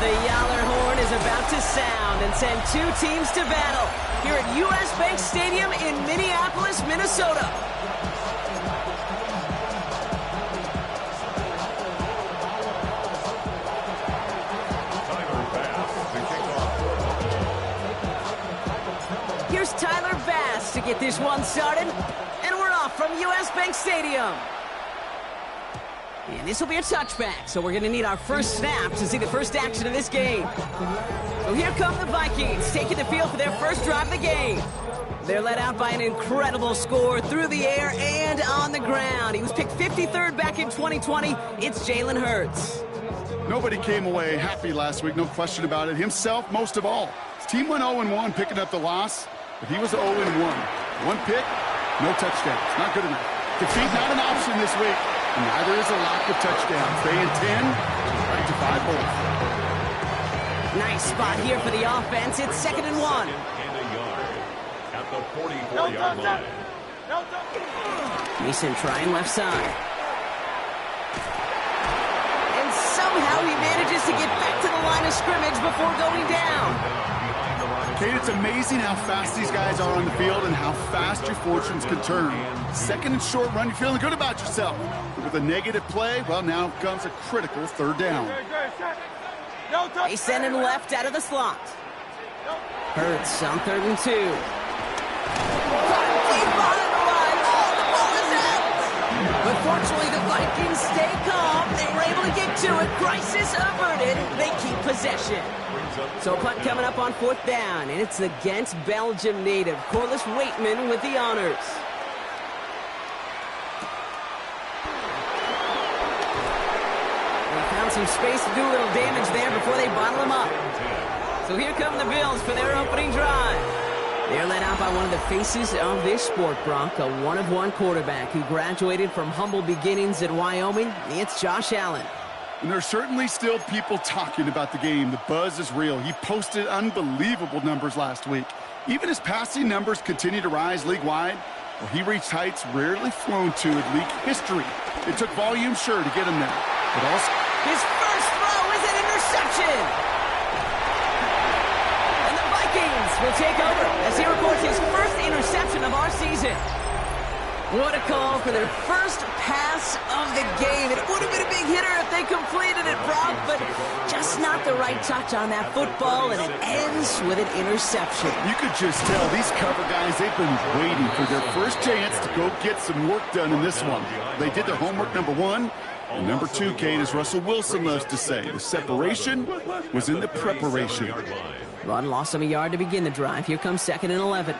The Yaller horn is about to sound and send two teams to battle here at U.S. Bank Stadium in Minneapolis, Minnesota. Here's Tyler Bass to get this one started, and we're off from U.S. Bank Stadium. And this will be a touchback, so we're going to need our first snap to see the first action of this game. So here come the Vikings, taking the field for their first drive of the game. They're led out by an incredible score through the air and on the ground. He was picked 53rd back in 2020. It's Jalen Hurts. Nobody came away happy last week, no question about it. Himself, most of all. His team went 0-1, picking up the loss, but he was 0-1. One pick, no touchdowns. Not good enough. Defeat not an option this week. And neither is a lack of touchdowns. They intend right to 5 both. Nice spot here for the offense. It's 2nd and 1. At the 44-yard line. Mason trying left side. And somehow he manages to get back to the line of scrimmage before going down. Kate, it's amazing how fast these guys are on the field and how fast your fortunes can turn. 2nd and short run, you're feeling good about yourself. But with a negative play, well, now comes a critical 3rd down. They send him left out of the slot. Hurts on 3rd and 2. But fortunately, the Vikings stay calm. They were able to get to it. Crisis averted. They keep possession. So punt coming up on 4th down, and it's against Belgium native Corliss Waitman with the honors. They found some space to do a little damage there before they bottle him up. So here come the Bills for their opening drive. They're led out by one of the faces of this sport, Brock, a one-of-one quarterback who graduated from humble beginnings at Wyoming. It's Josh Allen. And there's certainly still people talking about the game. The buzz is real. He posted unbelievable numbers last week. Even his passing numbers continue to rise league-wide. Well, he reached heights rarely flown to in league history. It took volume, sure, to get him there. But also, his first throw is an interception. And the Vikings will take over as he records his first interception of our season. What a call for their first pass of the game. It would have been a big hitter if they completed it, Brock, but just not the right touch on that football, and it ends with an interception. You could just tell these cover guys, they've been waiting for their first chance to go get some work done in this one. They did their homework, number 1. And number 2, Kate, as Russell Wilson loves to say, the separation was in the preparation. Run lost him a yard to begin the drive. Here comes 2nd and 11.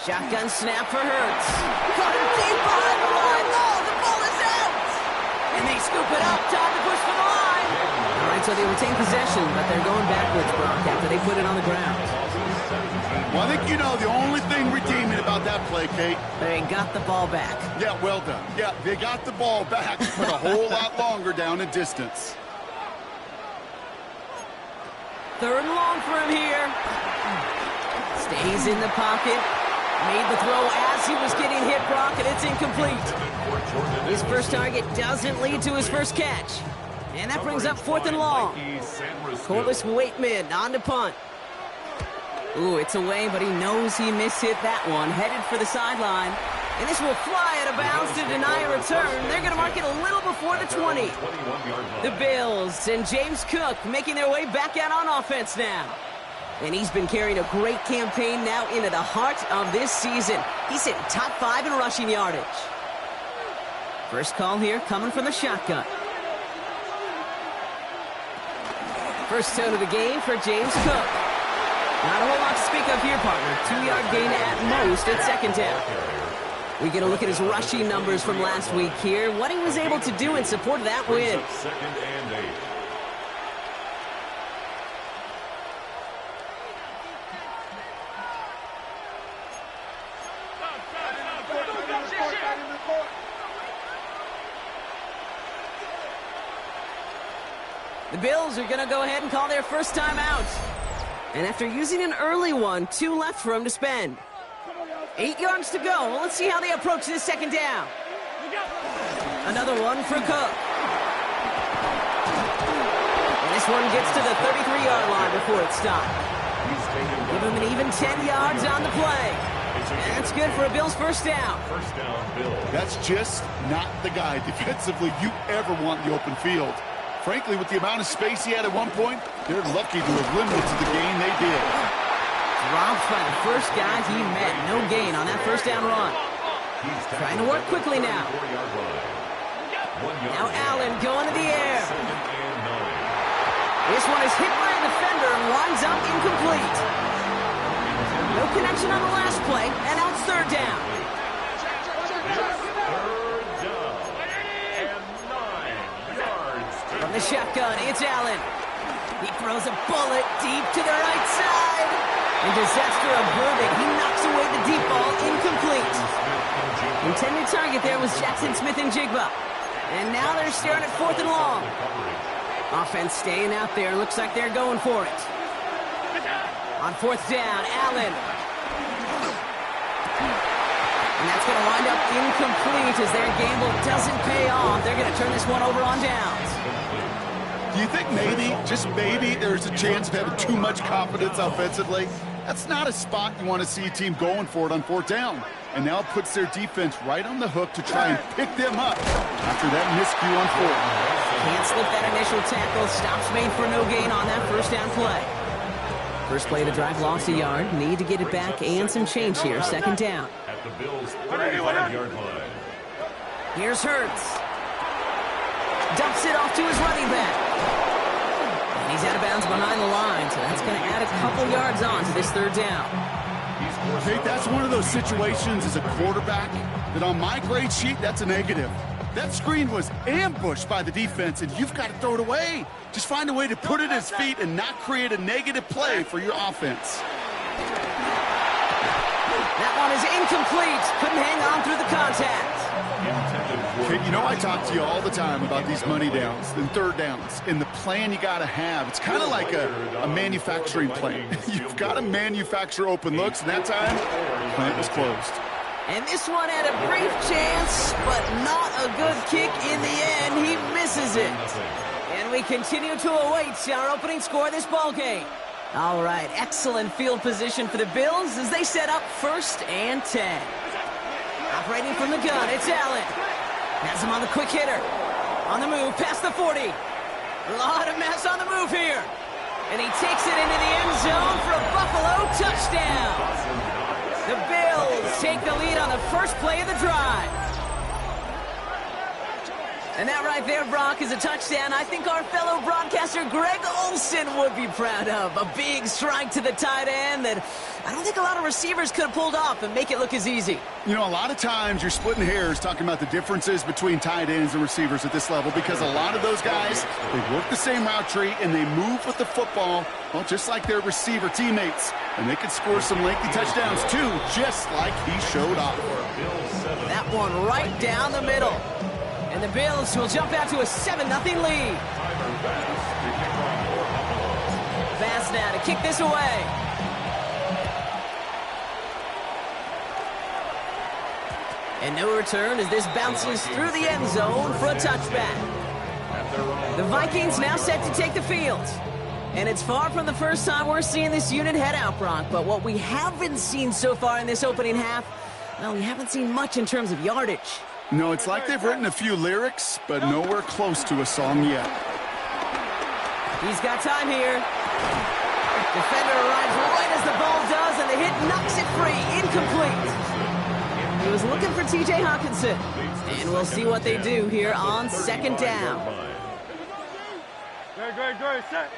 Shotgun snap for Hurts. Caught him deep behind the line. Oh, the ball is out. And they scoop it up. Time to push for the line. All right, so they retain possession, but they're going backwards, Brock, after they put it on the ground. Well, I think you know the only thing redeeming about that play, Kate. They got the ball back. Yeah, well done. Yeah, they got the ball back, but a whole lot longer down in distance. 3rd and long for him here. Stays in the pocket. Made the throw as he was getting hit, Brock, and it's incomplete. His first target doesn't lead to his first catch. And that brings up 4th and long. Corliss Waitman on to punt. Ooh, it's away, but he knows he mishit that one. Headed for the sideline. And this will fly out of bounds to deny a return. They're going to mark it a little before the 20. The Bills and James Cook making their way back out on offense now. And he's been carrying a great campaign now into the heart of this season. He's hitting top 5 in rushing yardage. First call here coming from the shotgun. First tone of the game for James Cook. Not a whole lot to speak of here, partner. 2-yard gain at most at 2nd down. We get a look at his rushing numbers from last week here. What he was able to do in support of that win. 2nd and 8. The Bills are going to go ahead and call their first time out. And after using an early one, 2 left for him to spend. 8 yards to go. Well, let's see how they approach this 2nd down. Another one for Cook. This one gets to the 33-yard line before it's stopped. Give him an even 10 yards on the play. And that's good for a Bills first down. First down, Bills. That's just not the guy defensively you ever want in the open field. Frankly, with the amount of space he had at one point, they're lucky to have limited to the gain they did. Dropped by the first guy he met. No gain on that first down run. Trying to work quickly now. Now Allen going to the air. This one is hit by a defender and winds up incomplete. No connection on the last play, and now it's third down. From the shotgun, it's Allen. He throws a bullet deep to the right side. And disaster averted. He knocks away the deep ball, incomplete. Intended target there was Jackson Smith-Njigba. And now they're staring at 4th and long. Offense staying out there. Looks like they're going for it. On 4th down, Allen. And that's going to wind up incomplete as their gamble doesn't pay off. They're going to turn this one over on downs. Do you think maybe, just maybe, there's a chance of having too much confidence offensively? That's not a spot you want to see a team going for it on 4th down. And now it puts their defense right on the hook to try and pick them up after that miscue on 4th. Can't slip that initial tackle. Stops made for no gain on that first down play. First play of the drive lost a yard. Need to get it back and some change here. Second down. At the Bills' 35-yard line. Here's Hurts. Dumps it off to his running back. And he's out of bounds behind the line, so that's going to add a couple yards on to this third down. Hey, that's one of those situations as a quarterback that on my grade sheet, that's a negative. That screen was ambushed by the defense, and you've got to throw it away. Just find a way to put it at his feet and not create a negative play for your offense. That one is incomplete. Couldn't hang on through the contact. Okay, you know I talk to you all the time about these money downs and third downs and the plan you got to have. It's kind of like a manufacturing plant. You've got to manufacture open looks, and that time, the plant was closed. And this one had a brief chance, but not a good kick in the end. He misses it. And we continue to await our opening score of this ballgame. All right, excellent field position for the Bills as they set up 1st and 10. Operating from the gun, it's Allen. Has him on the quick hitter. On the move, past the 40. A lot of mess on the move here. And he takes it into the end zone for a Buffalo touchdown. The Bills take the lead on the first play of the drive. And that right there, Brock, is a touchdown I think our fellow broadcaster Greg Olsen would be proud of. A big strike to the tight end that I don't think a lot of receivers could have pulled off and make it look as easy. You know, a lot of times you're splitting hairs talking about the differences between tight ends and receivers at this level because a lot of those guys, they work the same route tree and they move with the football, well, just like their receiver teammates. And they can score some lengthy touchdowns, too, just like he showed off. That one right down the middle. And the Bills will jump out to a 7-0 lead. Fast now to kick this away. And no return as this bounces through the end zone for a touchback. The Vikings now set to take the field. And it's far from the first time we're seeing this unit head out, Brock. But what we haven't seen so far in this opening half, well, we haven't seen much in terms of yardage. No, it's like they've written a few lyrics, but nowhere close to a song yet. He's got time here. Defender arrives right as the ball does, and the hit knocks it free. Incomplete. He was looking for T.J. Hawkinson. And we'll see what they do here on second down. Great, set.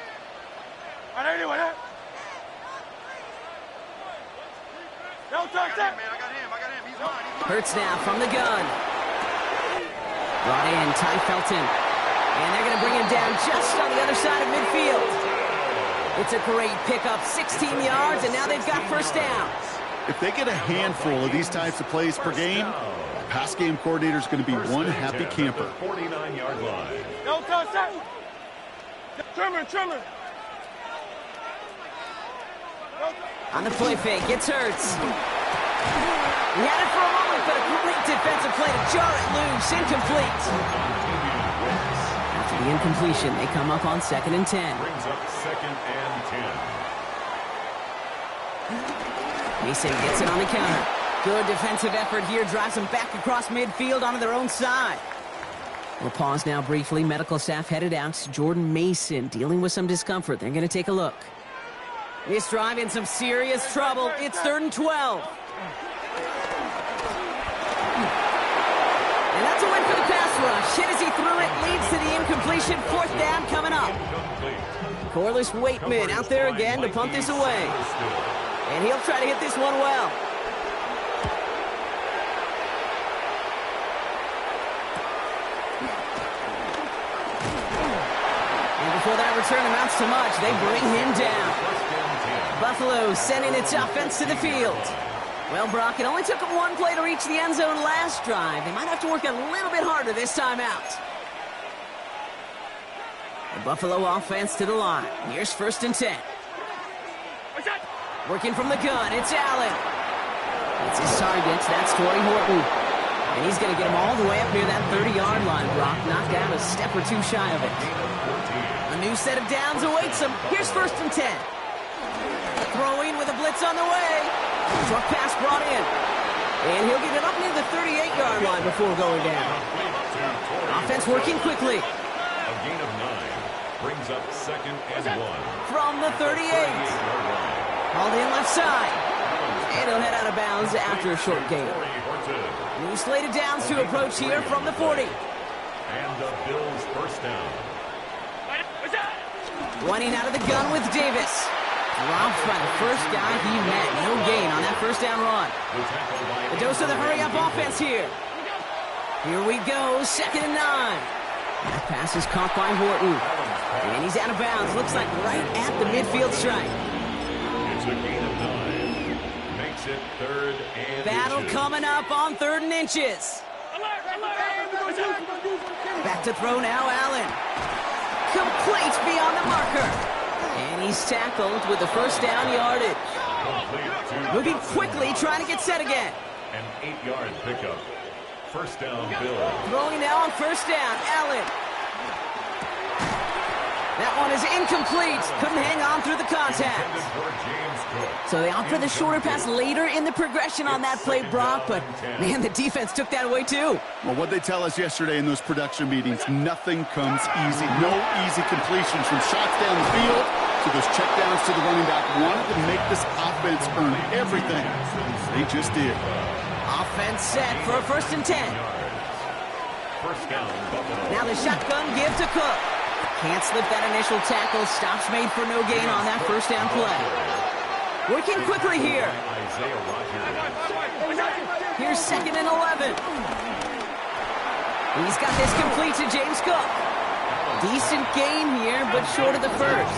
Anyway, no touch that. I got him. He's mine. Hurts now from the gun. Brought in Ty Felton. And they're going to bring him down just on the other side of midfield. It's a great pickup, 16 yards, and now they've got first down. If they get a handful of these types of plays per game, the pass game coordinator is going to be one happy camper. 49-yard line. No touch that. Trimmer. On the play fake, it's Hurts. He had it for a moment, but a great defensive play to jar it loose. Incomplete. After The incompletion. They come up on 2nd and 10. Brings up 2nd and 10. Mason gets it on the counter. Good defensive effort here. Drives them back across midfield onto their own side. We'll pause now briefly. Medical staff headed out. Jordan Mason dealing with some discomfort. They're going to take a look. This drive in some serious trouble. It's 3rd and 12. And that's a win for the pass rush. Hit as he threw it. Leads to the incompletion. 4th down coming up. Corliss Waitman out there again to punt this away. And he'll try to hit this one well. And before that return amounts to much, they bring him down. Buffalo sending its offense to the field. Well, Brock, it only took them one play to reach the end zone last drive. They might have to work a little bit harder this time out. The Buffalo offense to the line. Here's 1st and 10. Working from the gun, it's Allen. It's his target, that's Torrey Horton. And he's going to get him all the way up near that 30-yard line, Brock. Knocked down a step or two shy of it. A new set of downs awaits him. Here's 1st and 10. Throwing with a blitz on the way. Short pass brought in. And he'll get it up near the 38-yard line before going down. Offense working quickly. A gain of 9 brings up 2nd and 1. From the 38. Hauled in left side. And he'll head out of bounds after a short gain. New slated downs to approach here from the 40. And the Bills' 1st down. Running out of the gun with Davis. Dropped by the first guy he met. No gain on that 1st down run. The dose of the hurry-up offense here. Here we go, 2nd and 9. That pass is caught by Horton. And he's out of bounds. Looks like right at the midfield stripe. It's a gain of 9. Makes it 3rd and Battle inches. coming up on 3rd and inches. Back to throw now, Allen. Complete beyond the marker. And he's tackled with the 1st down yardage. Moving quickly, trying to get set again. An 8-yard pickup. 1st down, Bills. Throwing now on 1st down, Allen. That one is incomplete. Couldn't hang on through the contact. So they opt for the shorter pass later in the progression on that play, Brock. But, man, the defense took that away, too. Well, what they tell us yesterday in those production meetings, nothing comes easy. No easy completions from shots down the field to those checkdowns to the running back. Wanted to make this offense earn everything. They just did. Offense set for a 1st and 10. 1st down, Buffalo. Now the shotgun give to Cook. Can't slip that initial tackle. Stops made for no gain on that 1st down play. Working quickly here. Isaiah Rodgers. Here's 2nd and 11. He's got this complete to James Cook. Decent gain here, but short of the 1st.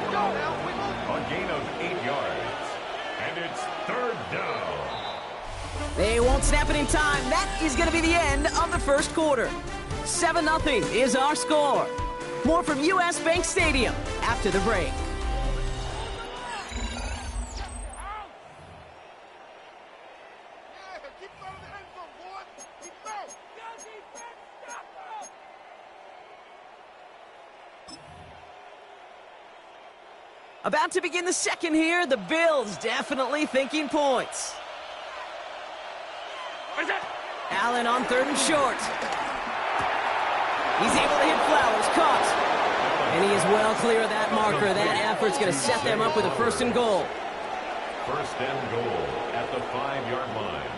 A gain of 8 yards. And it's 3rd down. They won't snap it in time. That is going to be the end of the 1st quarter. 7-0 is our score. More from U.S. Bank Stadium after the break. About to begin the 2nd here. The Bills definitely thinking points. Allen on 3rd and short. He's able to hit Flowers. Caught. And he is well clear of that marker. That effort's going to set them up with a 1st and goal. 1st and goal at the 5-yard line.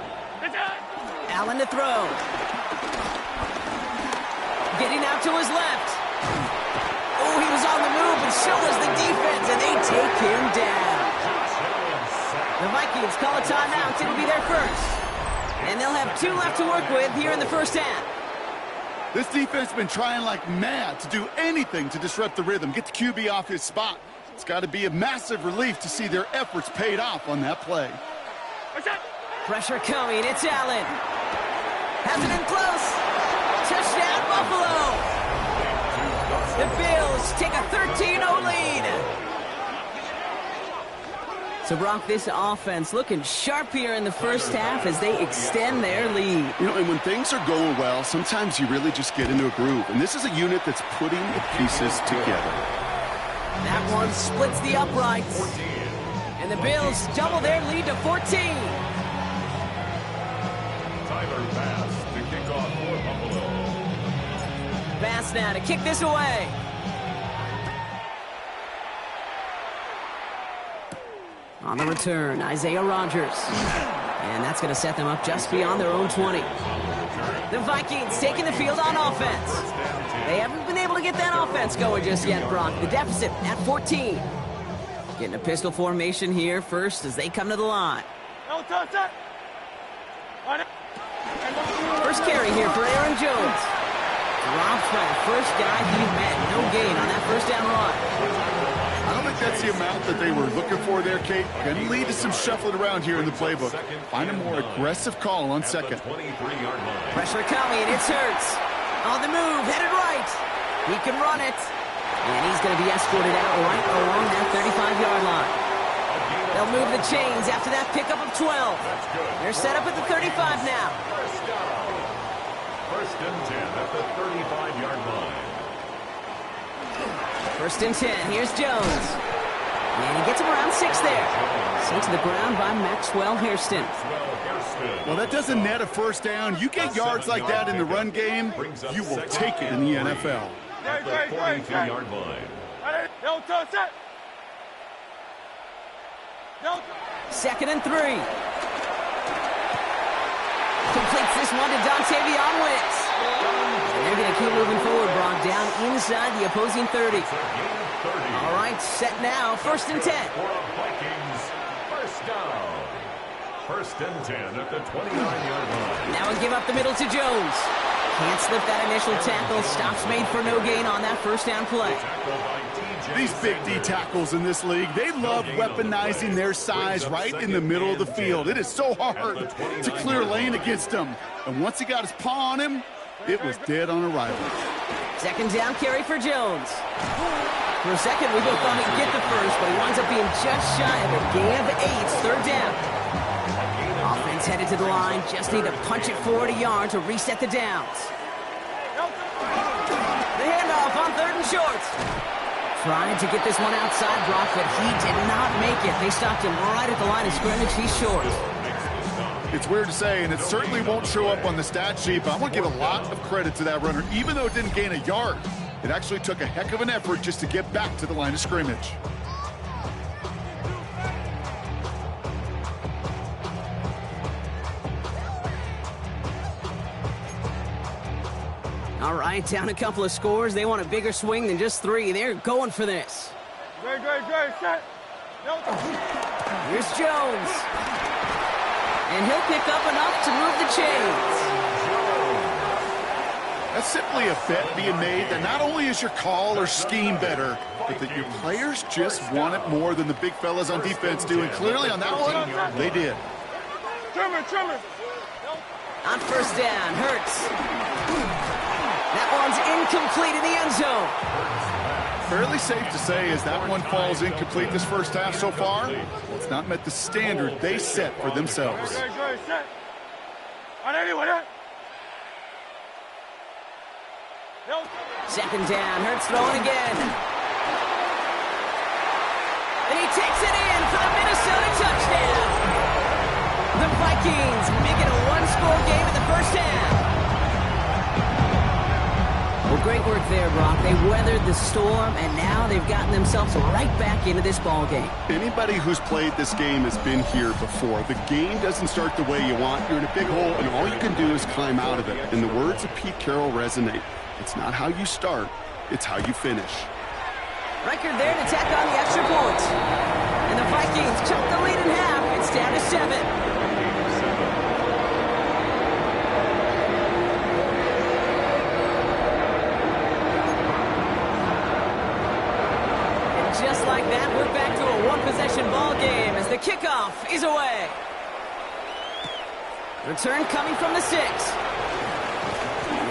Allen to throw. Getting out to his left. Oh, he was on the move, and so was the defense, and they take him down. The Vikings call a timeout. It'll be their 1st. And they'll have 2 left to work with here in the 1st half. This defense has been trying like mad to do anything to disrupt the rhythm, get the QB off his spot. It's got to be a massive relief to see their efforts paid off on that play. Pressure coming. It's Allen. Has it in close. Touchdown, Buffalo. The Bills take a 13-0 lead. So, Brock, this offense looking sharp here in the first half as they extend their lead. You know, and when things are going well, sometimes you really just get into a groove. And this is a unit that's putting the pieces together. That one splits the uprights. And the Bills double their lead to 14. Tyler Bass to kick off for Buffalo. Bass now to kick this away. On the return, Isaiah Rodgers. And that's going to set them up just beyond their own 20. The Vikings taking the field on offense. They haven't been able to get that offense going just yet, Brock. The deficit at 14. Getting a pistol formation here first as they come to the line. First carry here for Aaron Jones. Dropped by the first guy he met. No gain on that first down run. I don't think that's the amount that they were looking for there, Kate. Going to lead to some shuffling around here in the playbook. Find a more aggressive call on second. Pressure coming, it's Hurts. On the move, headed right. He can run it. And he's going to be escorted out right along that 35-yard line. They'll move the chains after that pickup of 12. They're set up at the 35 now. First and 10 at the 35-yard line. First and 10, here's Jones. And he gets him around 6 there. Sent to the ground by Maxwell Hairston. Well, that doesn't net a first down. You get yards like that in the run game, you will take it in the NFL. At the 42-yard line. Second and 3. Completes this one to Dontavion Wicks. And they're going to keep moving forward, Brock, down inside the opposing 30. All right, set now, first and 10. For a Vikings first down. First and 10 at the 29-yard line. Now a give up the middle to Jones. Can't slip that initial tackle. Stops made for no gain on that first down play. These big D tackles in this league, they love weaponizing their size right in the middle of the field. It is so hard to clear lane against them. And once he got his paw on him, it was dead on arrival. Second down carry for Jones. For a second, we both thought he'd get the first, but he winds up being just shy of a gain of 8, third down. Offense headed to the line, just need to punch it forward a yard to reset the downs. The handoff on third and short. Trying to get this one outside, Brock, but he did not make it. They stopped him right at the line of scrimmage. He's short. It's weird to say, and it certainly won't show up on the stat sheet, but I want to give a lot of credit to that runner. Even though it didn't gain a yard, it actually took a heck of an effort just to get back to the line of scrimmage. All right, down a couple of scores. They want a bigger swing than just 3. They're going for this. Great, set. Here's Jones. And he'll pick up enough to move the chains. That's simply a bet being made that not only is your call or scheme better, but that your players just want it more than the big fellas on defense do. And clearly on that one, they did. Trimmer. On first down, Hurts. That one's incomplete in the end zone. Fairly safe to say as that one falls incomplete this first half so far, it's not met the standard they set for themselves. Great, set. Second down, Hurts throwing again. And he takes it in for the Minnesota touchdown. The Vikings make it a one-score game in the first half. Well, great work there, Brock. They weathered the storm, and now they've gotten themselves right back into this ball game. Anybody who's played this game has been here before. The game doesn't start the way you want. You're in a big hole, and all you can do is climb out of it. And the words of Pete Carroll resonate. It's not how you start, it's how you finish. Riker there to tack on the extra point. And the Vikings chunk the lead in half. It's down to 7. Just like that, we're back to a one-possession ball game as the kickoff is away. Return coming from the 6.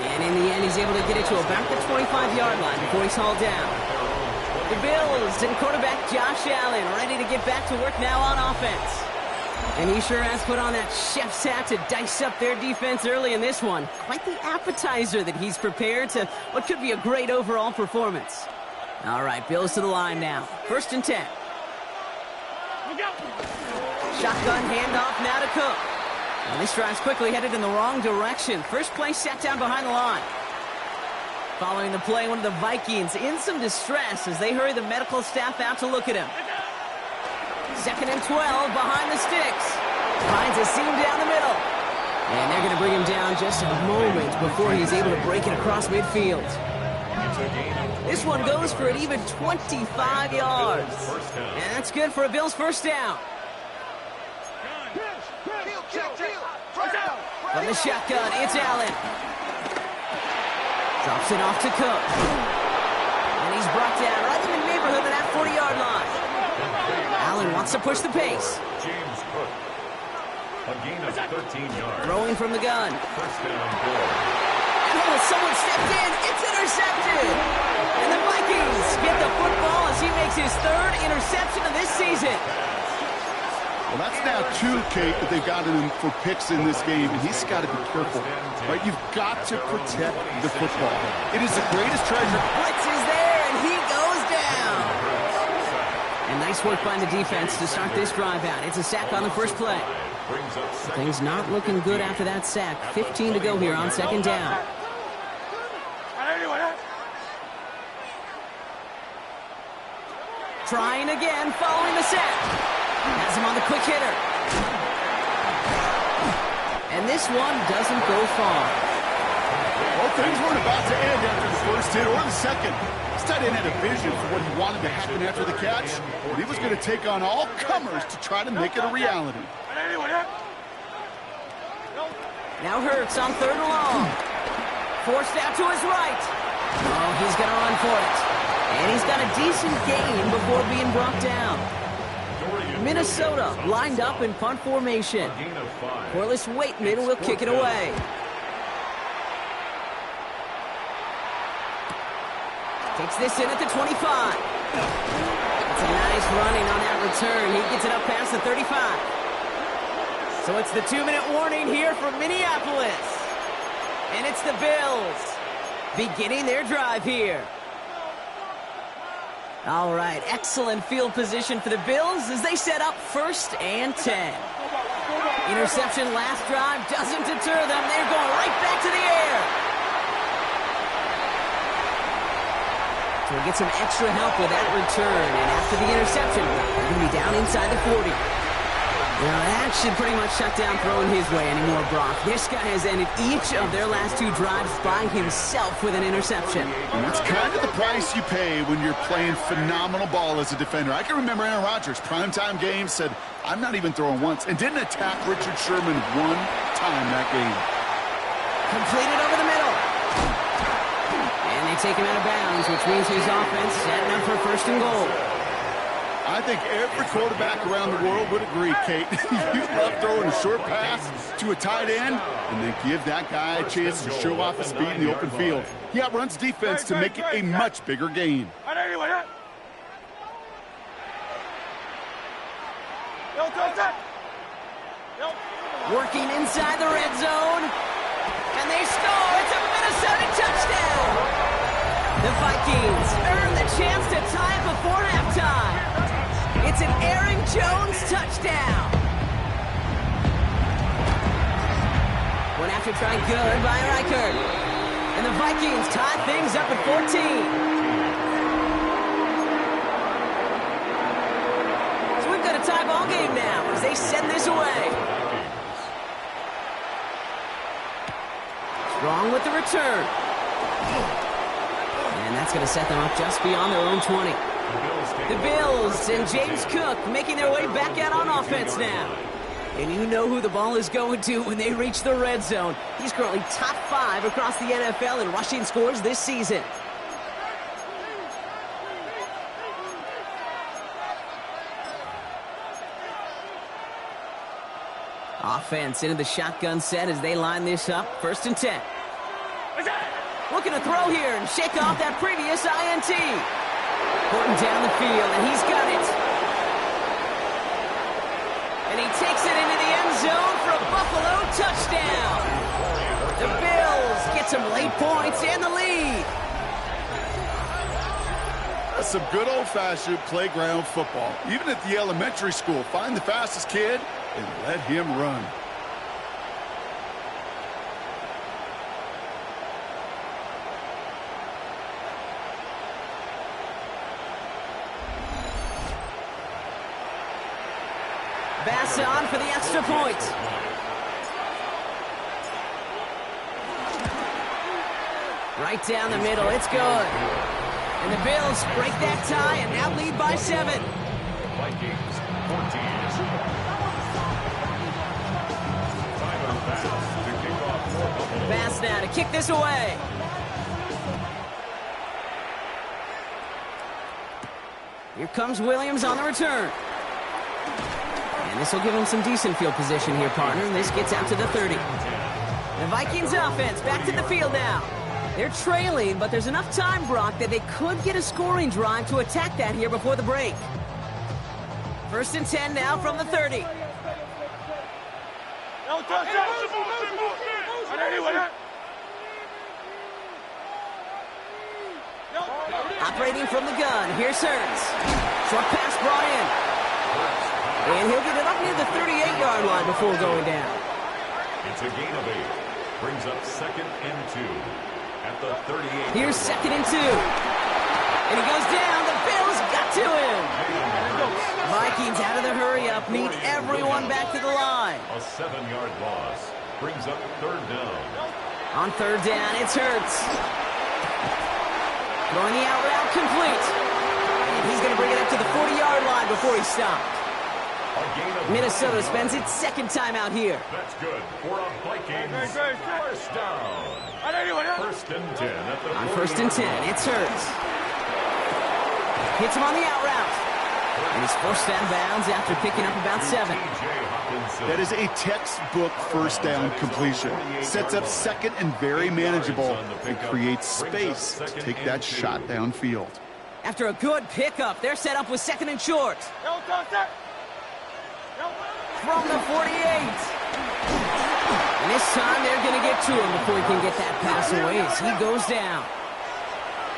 And in the end, he's able to get it to about the 25-yard line before he's hauled down. The Bills and quarterback Josh Allen ready to get back to work now on offense. And he sure has put on that chef's hat to dice up their defense early in this one. Quite the appetizer that he's prepared to what could be a great overall performance. All right, Bills to the line now. 1st and 10. Shotgun handoff now to Cook. And this drive's quickly headed in the wrong direction. First play set down behind the line. Following the play, one of the Vikings in some distress as they hurry the medical staff out to look at him. 2nd and 12 behind the sticks. Finds a seam down the middle. And they're going to bring him down just a moment before he's able to break it across midfield. This one goes for an even 25 yards. And that's good for a Bills first down. From the shotgun, it's Allen. Drops it off to Cook. And he's brought down right in the neighborhood of that 40-yard line. Allen wants to push the pace. James Cook. A gain of 13 yards. Throwing from the gun. First down, 4. Oh, someone stepped in. It's intercepted. And the Vikings get the football as he makes his 3rd interception of this season. Well, that's now 2, Kate, that they've gotten him for picks in this game, and he's got to be careful, right? You've got to protect the football. It is the greatest treasure. Blitz is there, and he goes down. And nice work by the defense to start this drive out. It's a sack on the first play. Things not looking good after that sack. 15 to go here on 2nd down. Trying again following the sack. Has him on the quick hitter. And this one doesn't go far. Well, things weren't about to end after the first hit or the second. This tight end had a vision for what he wanted to happen after the catch. But he was going to take on all comers to try to make it a reality. Now Hurts on 3rd and long. Forced out to his right. Oh, he's going to run for it. And he's got a decent gain before being brought down. Minnesota lined up in punt formation. Corliss Waitman will kick it away. Takes this in at the 25. It's a nice running on that return. He gets it up past the 35. So it's the 2-minute warning here from Minneapolis. And it's the Bills beginning their drive here. All right, excellent field position for the Bills as they set up 1st and 10. Interception last drive doesn't deter them. They're going right back to the air. So we get some extra help with that return. And after the interception, they're going to be down inside the 40. Now that should pretty much shut down throwing his way anymore, Brock. This guy has ended each of their last 2 drives by himself with an interception. And that's kind of the price you pay when you're playing phenomenal ball as a defender. I can remember Aaron Rodgers, primetime game, said, I'm not even throwing once, and didn't attack Richard Sherman one time that game. Completed over the middle. And they take him out of bounds, which means his offense setting up for 1st and goal. I think every quarterback around the world would agree, Kate. You love throwing a short pass to a tight end and then give that guy a chance to show off his speed in the open field. He outruns defense to make it a much bigger gain. Working inside the red zone. And they score. It's a Minnesota touchdown. The Vikings earn the chance to tie it before halftime. It's an Aaron Jones touchdown. One after try good by Reichert. And the Vikings tie things up at 14. So we've got a tie ball game now as they send this away. Strong with the return. And that's going to set them up just beyond their own 20. The Bills and James Cook making their way back out on offense now. And you know who the ball is going to when they reach the red zone. He's currently top 5 across the NFL in rushing scores this season. Offense into the shotgun set as they line this up. 1st and 10. Looking to throw here and shake off that previous INT. Porting down the field, and he's got it. And he takes it into the end zone for a Buffalo touchdown. The Bills get some late points and the lead. That's some good old-fashioned playground football. Even at the elementary school, find the fastest kid and let him run. Bass on for the extra point. Right down the middle, it's good. And the Bills break that tie and now lead by 7. Vikings 14. Time of pass to kick off for Buffalo. Bass now to kick this away. Here comes Williams on the return. And this will give him some decent field position here, partner. And this gets out to the 30. The Vikings offense back to the field now. They're trailing, but there's enough time, Brock, that they could get a scoring drive to attack that here before the break. 1st and 10 now from the 30. Operating from the gun, here's Hurts. Short pass brought in. And he'll get it up near the 38-yard line before going down. It's a gain of 8. Brings up 2nd and 2 at the 38. Here's 2nd and 2. And he goes down. The Bills got to him. Vikings out of the hurry-up. Need everyone back to the line. A 7-yard loss. Brings up 3rd down. On 3rd down, it's Hurts. Throwing the out route complete. And he's going to bring it up to the 40-yard line before he stopped. Minnesota spends its 2nd time out here. That's good for a Vikings 1st down. 1st and 10 at the on 1st and 10, it's Hurts. Hits him on the out route. And he's forced out of bounds after picking up about 7. That is a textbook 1st down completion. Sets up 2nd and very manageable and creates space to take that shot downfield. After a good pickup, they're set up with 2nd and short. From the 48. And this time they're going to get to him before he can get that pass away as he goes down.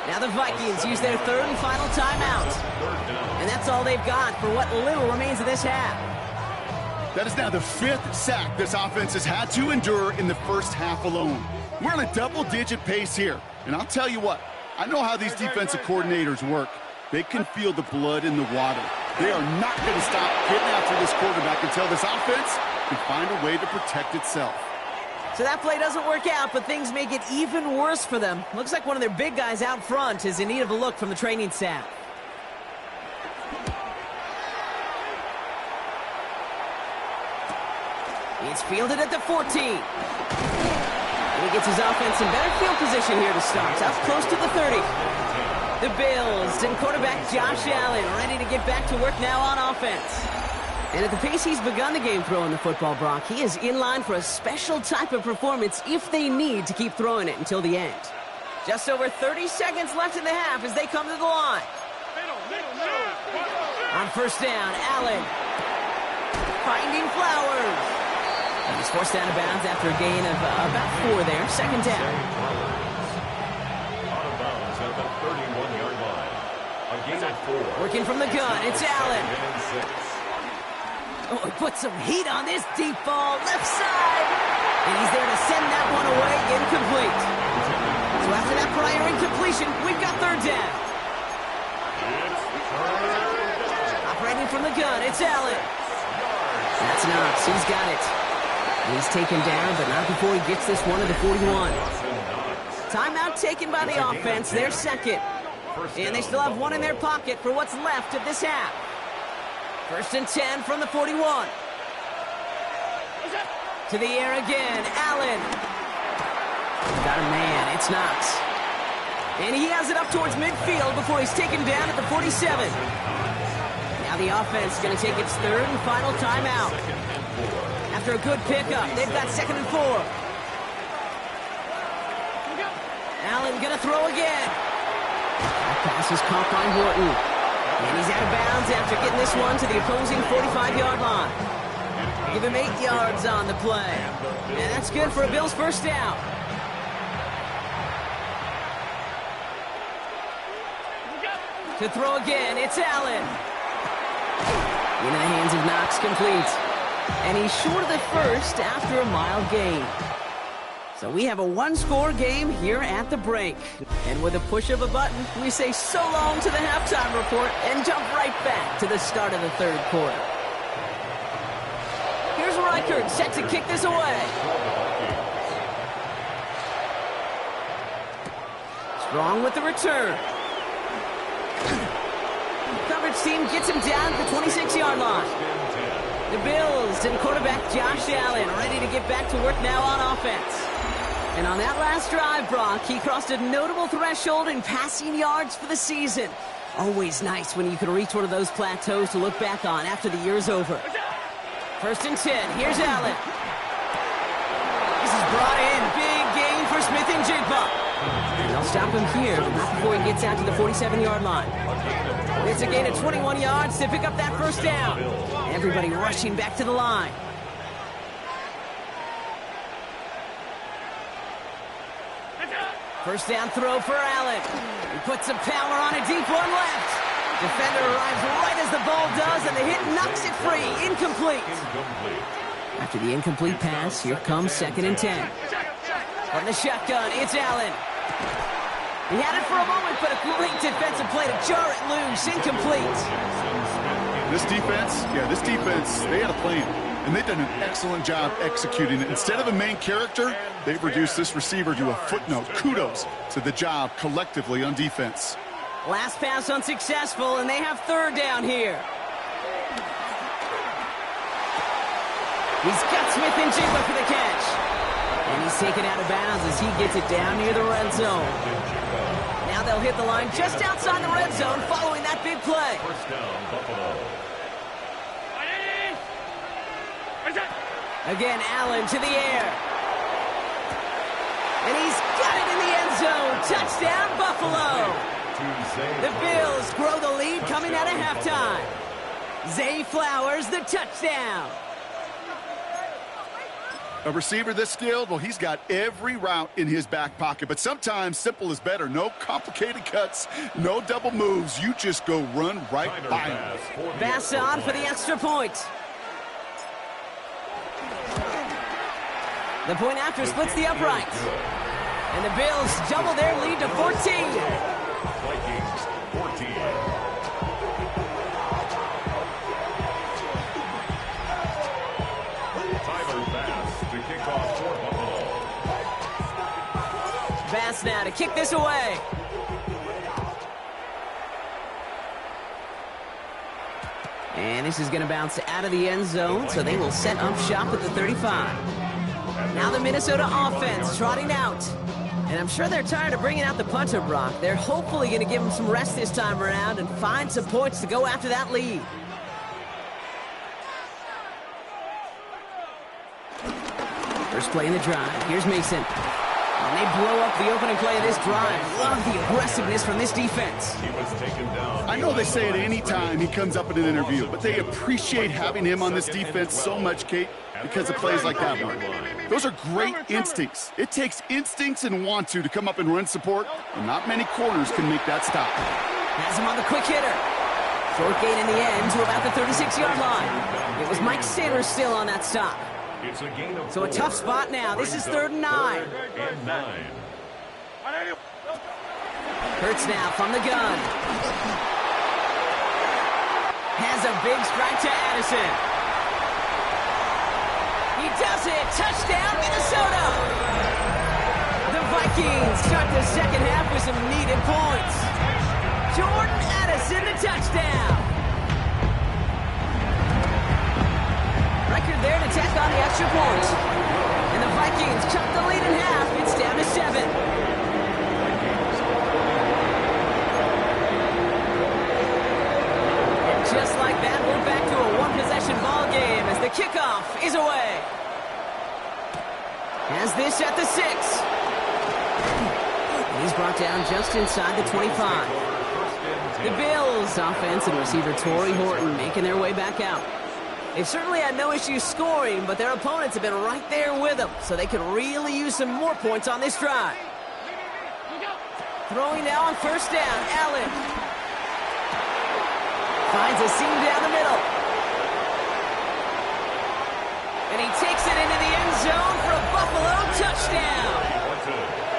Now the Vikings use their 3rd and final timeout. And that's all they've got for what little remains of this half. That is now the 5th sack this offense has had to endure in the 1st half alone. We're on a double-digit pace here. And I'll tell you what, I know how these defensive coordinators work. They can feel the blood in the water. They are not going to stop getting after this quarterback until this offense can find a way to protect itself. So that play doesn't work out, but things make it even worse for them. Looks like one of their big guys out front is in need of a look from the training staff. It's fielded at the 14. And he gets his offense in better field position here to start. Up close to the 30. The Bills and quarterback Josh Allen ready to get back to work now on offense. And at the pace he's begun the game throwing the football, Brock, he is in line for a special type of performance if they need to keep throwing it until the end. Just over 30 seconds left in the half as they come to the line. On 1st down, Allen finding Flowers. And he's forced out of bounds after a gain of about 4 there. 2nd down. Out of bounds at the 31-yard line. A gain of 4. Working from the gun, it's Allen. Oh, he put some heat on this deep ball, left side. And he's there to send that one away, incomplete. So after that prior incompletion, we've got 3rd down. Operating from the gun, it's Allen. That's Knox, he's got it. He's taken down, but not before he gets this one to the 41. Timeout taken by the offense, their 2nd. And they still have 1 in their pocket for what's left of this half. 1st and 10 from the 41. To the air again, Allen. Got a man, it's Knox. And he has it up towards midfield before he's taken down at the 47. Now the offense is going to take its 3rd and final timeout. After a good pickup, they've got 2nd and 4. Allen going to throw again. That pass is caught by Horton. And he's out of bounds after getting this one to the opposing 45-yard line. Give him 8 yards on the play. And that's good for a Bills first down. To throw again, it's Allen. Into the hands of Knox, complete. And he's short of the first after a mild gain. So we have a one-score game here at the break. And with a push of a button, we say so long to the halftime report and jump right back to the start of the third quarter. Here's Reichert set to kick this away. Strong with the return. Coverage team gets him down at the 26-yard line. The Bills and quarterback Josh Allen ready to get back to work now on offense. And on that last drive, Brock, he crossed a notable threshold in passing yards for the season. Always nice when you can reach one of those plateaus to look back on after the year's over. 1st and 10. Here's Allen. This is brought in. Big gain for Smith and Jigba. And they'll stop him here, but not before he gets out to the 47-yard line. It's a gain of 21 yards to pick up that first down. Everybody rushing back to the line. First down throw for Allen. He puts some power on a deep one left. Defender arrives right as the ball does, and the hit knocks it free. Incomplete. After the incomplete pass, here comes 2nd and 10. From the shotgun, it's Allen. He had it for a moment, but a great defensive play to jar it loose. Incomplete. This defense, they had a plan, and they've done an excellent job executing it. Instead of a main character, they've reduced this receiver to a footnote. Kudos to the job collectively on defense. Last pass unsuccessful, and they have 3rd down here. He's got Smith and Jigba for the catch. And he's taken out of bounds as he gets it down near the red zone. Now they'll hit the line just outside the red zone following that big play. First down, Buffalo. Again, Allen to the air. And he's got it in the end zone. Touchdown, Buffalo. The Bills grow the lead coming out of halftime. Zay Flowers, the touchdown. A receiver this skilled, well, he's got every route in his back pocket. But sometimes simple is better. No complicated cuts, no double moves. You just go run right by him. Bass on for the extra point. The point after splits the upright. And the Bills double their lead to 14. Vikings, 14. Tyler Bass to kick off for Buffalo. Bass now to kick this away. And this is going to bounce out of the end zone, so they will set up shop at the 35. Now the Minnesota offense trotting out. And I'm sure they're tired of bringing out the punter, Brock. They're hopefully going to give him some rest this time around and find some points to go after that lead. First play in the drive. Here's Mason. And they blow up the opening play of this drive. Love the aggressiveness from this defense. He was taken down. I know they say it any time he comes up in an interview, but they appreciate having him on this defense so much, Kate, because of plays like that one. Those are great instincts. It takes instincts and want to come up and run support, and not many corners can make that stop. Has him on the quick hitter. Short gain in the end to about the 36-yard line. It was Mike Sanders still on that stop. It's a gain of So a tough spot now. This is 3rd and 9. and 9. Hurts now from the gun. Has a big strike to Addison. He does it. Touchdown, Minnesota. The Vikings start the second half with some needed points. Jordan Addison, the touchdown. Record there to tack on the extra point. And the Vikings cut the lead in half. It's down to 7. Just like that, we're back to a one-possession ball game as the kickoff is away. Has this at the 6. He's brought down just inside the 25. The Bills offense and receiver Torrey Horton making their way back out. They've certainly had no issues scoring, but their opponents have been right there with them, so they could really use some more points on this drive. Throwing now on first down, Allen. Finds a seam down the middle. And he takes it into the end zone for a Buffalo touchdown.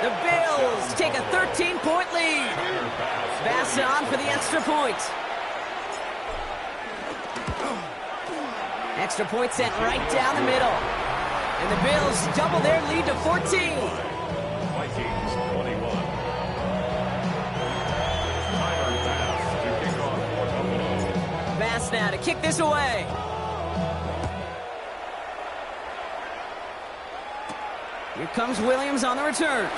The Bills take a 13-point lead. Bass on for the extra point. Extra point sent right down the middle. And the Bills double their lead to 14. Vikings 21. Tyler Bass to kick off for Buffalo. Bass now to kick this away. Here comes Williams on the return.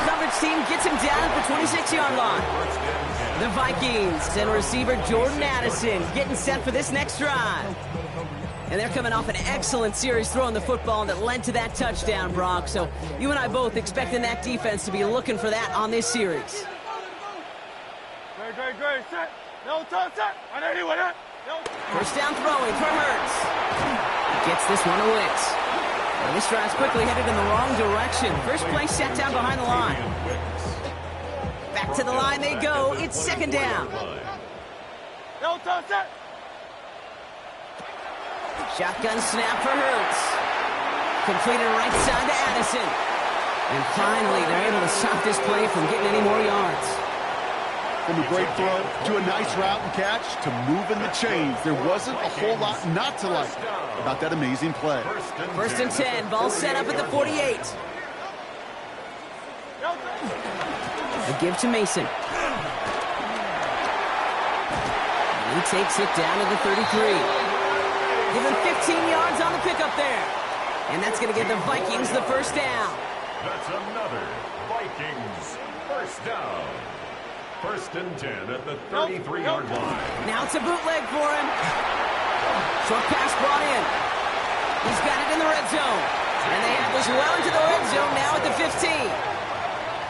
Coverage team gets him down at the 26-yard line. The Vikings and receiver Jordan Addison getting set for this next drive. And they're coming off an excellent series throwing the football that led to that touchdown, Brock. So you and I both expecting that defense to be looking for that on this series. Great. Set. No touch, set. First down throwing for Hurts. Gets this one to Wicks. And this drive's quickly headed in the wrong direction. First play set down behind the line. Back to the line they go. It's second down. No touch, set. Shotgun snap for Hurts. Completed right side to Addison. And finally, they're able to stop this play from getting any more yards. From a great throw to a nice route and catch to moving the chains, there wasn't a whole lot not to like about that amazing play. First and 10, ball set up at the 48. A give to Mason. And he takes it down to the 33. Give him 15 yards on the pickup there. And that's going to give the Vikings the first down. That's another Vikings first down. First and 10 at the 33-yard line. Now it's a bootleg for him. Short pass brought in. He's got it in the red zone. And they have this well into the red zone now at the 15.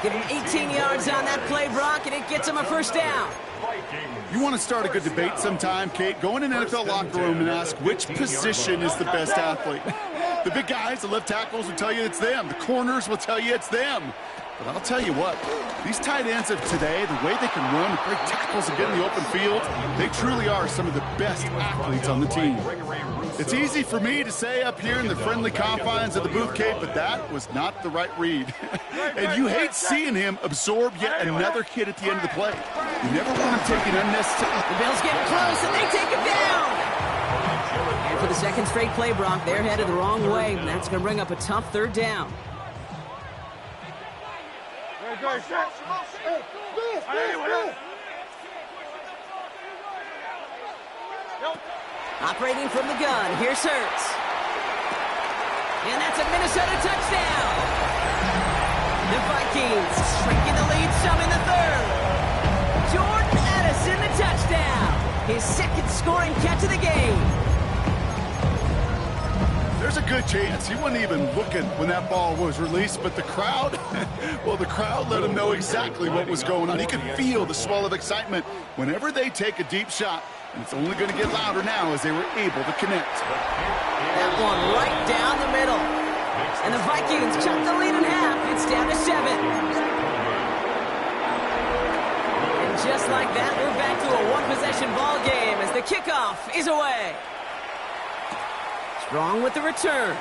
Give him 18 yards on that play, Brock, and it gets him a first down. You want to start a good debate sometime, Kate? Go in an NFL locker room and ask which position is the best athlete. The big guys, the left tackles will tell you it's them. The corners will tell you it's them. But I'll tell you what, these tight ends of today, the way they can run, the great tackles and get in the open field, they truly are some of the best athletes on the team. It's easy for me to say up here in the friendly confines of the booth, Kate, but that was not the right read. And you hate seeing him absorb yet another hit at the end of the play. You never want him taking unnecessary. The Bills get close, and they take him down. And for the second straight play, Brock, they're headed the wrong way, and that's going to bring up a tough third down. Operating from the gun, here's Hurts. And that's a Minnesota touchdown. The Vikings shrinking the lead some in the third. Jordan Addison, the touchdown. His second scoring catch of the game. There's a good chance he wasn't even looking when that ball was released, but the crowd, well, the crowd let him know exactly what was going on. He could feel the swell of excitement whenever they take a deep shot, and it's only going to get louder now as they were able to connect. That one right down the middle. And the Vikings chop the lead in half. It's down to 7. And just like that, we're back to a one-possession ball game as the kickoff is away. Strong with the return.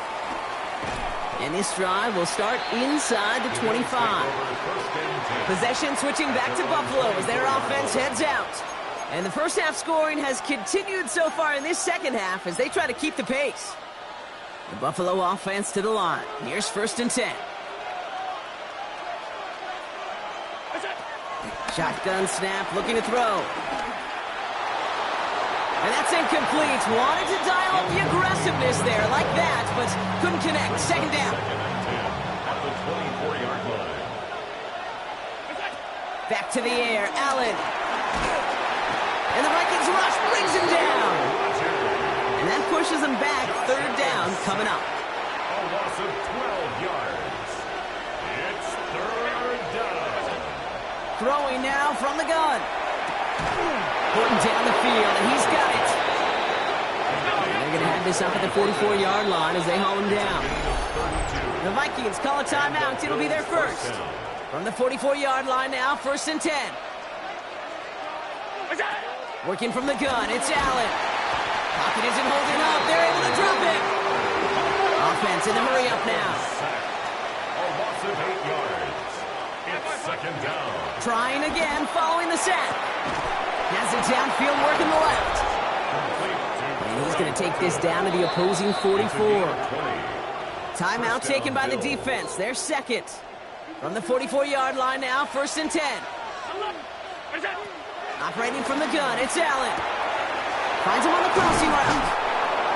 And this drive will start inside the 25. Possession switching back to Buffalo as their offense heads out. And the first half scoring has continued so far in this second half as they try to keep the pace. The Buffalo offense to the line. Here's first and 10. Shotgun snap, looking to throw. And that's incomplete. Wanted to dial up the aggressiveness there like that, but couldn't connect. Second down. At the 24-yard line. Back to the air, Allen. And the Vikings rush brings him down. And that pushes him back. Third down coming up. A loss of 12 yards. It's Third down. Throwing now from the gun. Putting down the field, and he's got it. And they're going to have this up at the 44-yard line as they haul him down. The Vikings call a timeout. It'll be their first. From the 44-yard line now, 1st and 10. Working from the gun, it's Allen. Pocket isn't holding up. They're able to drop it. Offense in the hurry up now. A loss of 8 yards. It's 2nd down. Trying again, following the sack. Has it downfield, working the left. And he's going to take this down to the opposing 44. Timeout taken by the defense. Their second. From the 44-yard line now, 1st and 10. Operating from the gun, it's Allen. Finds him on the crossing route.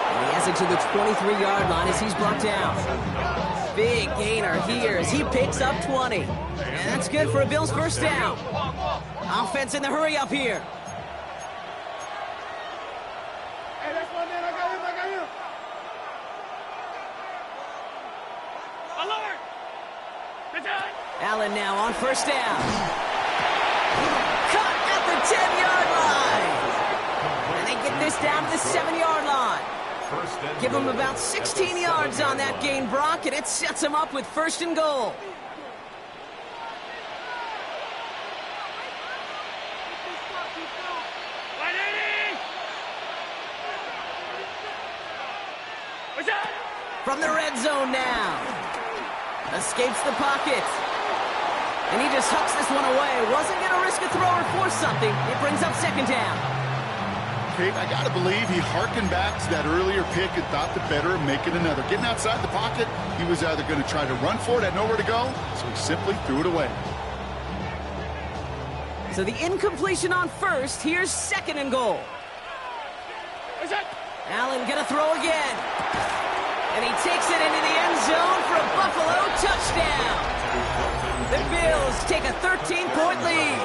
And he has it to the 23-yard line as he's brought down. Big gainer here as he picks up 20. And that's good for a Bills first down. Offense in the hurry up here. Hey, that's one man. I got him. Alert! Allen now on 1st down. Cut at the 10-yard line. And they get this down to the 7-yard line. Give him about 16 yards on that gain, Brock, and it sets him up with 1st and goal. From the red zone now. Escapes the pocket. And he just hucks this one away. Wasn't going to risk a throw or force something. It brings up 2nd down. Kate, I got to believe he harkened back to that earlier pick and thought the better of making another. Getting outside the pocket, he was either going to try to run for it, had nowhere to go, so he simply threw it away. So the incompletion on 1st. Here's 2nd and goal. Allen going to throw again. And he takes it into the end zone for a Buffalo touchdown. The Bills take a 13-point lead.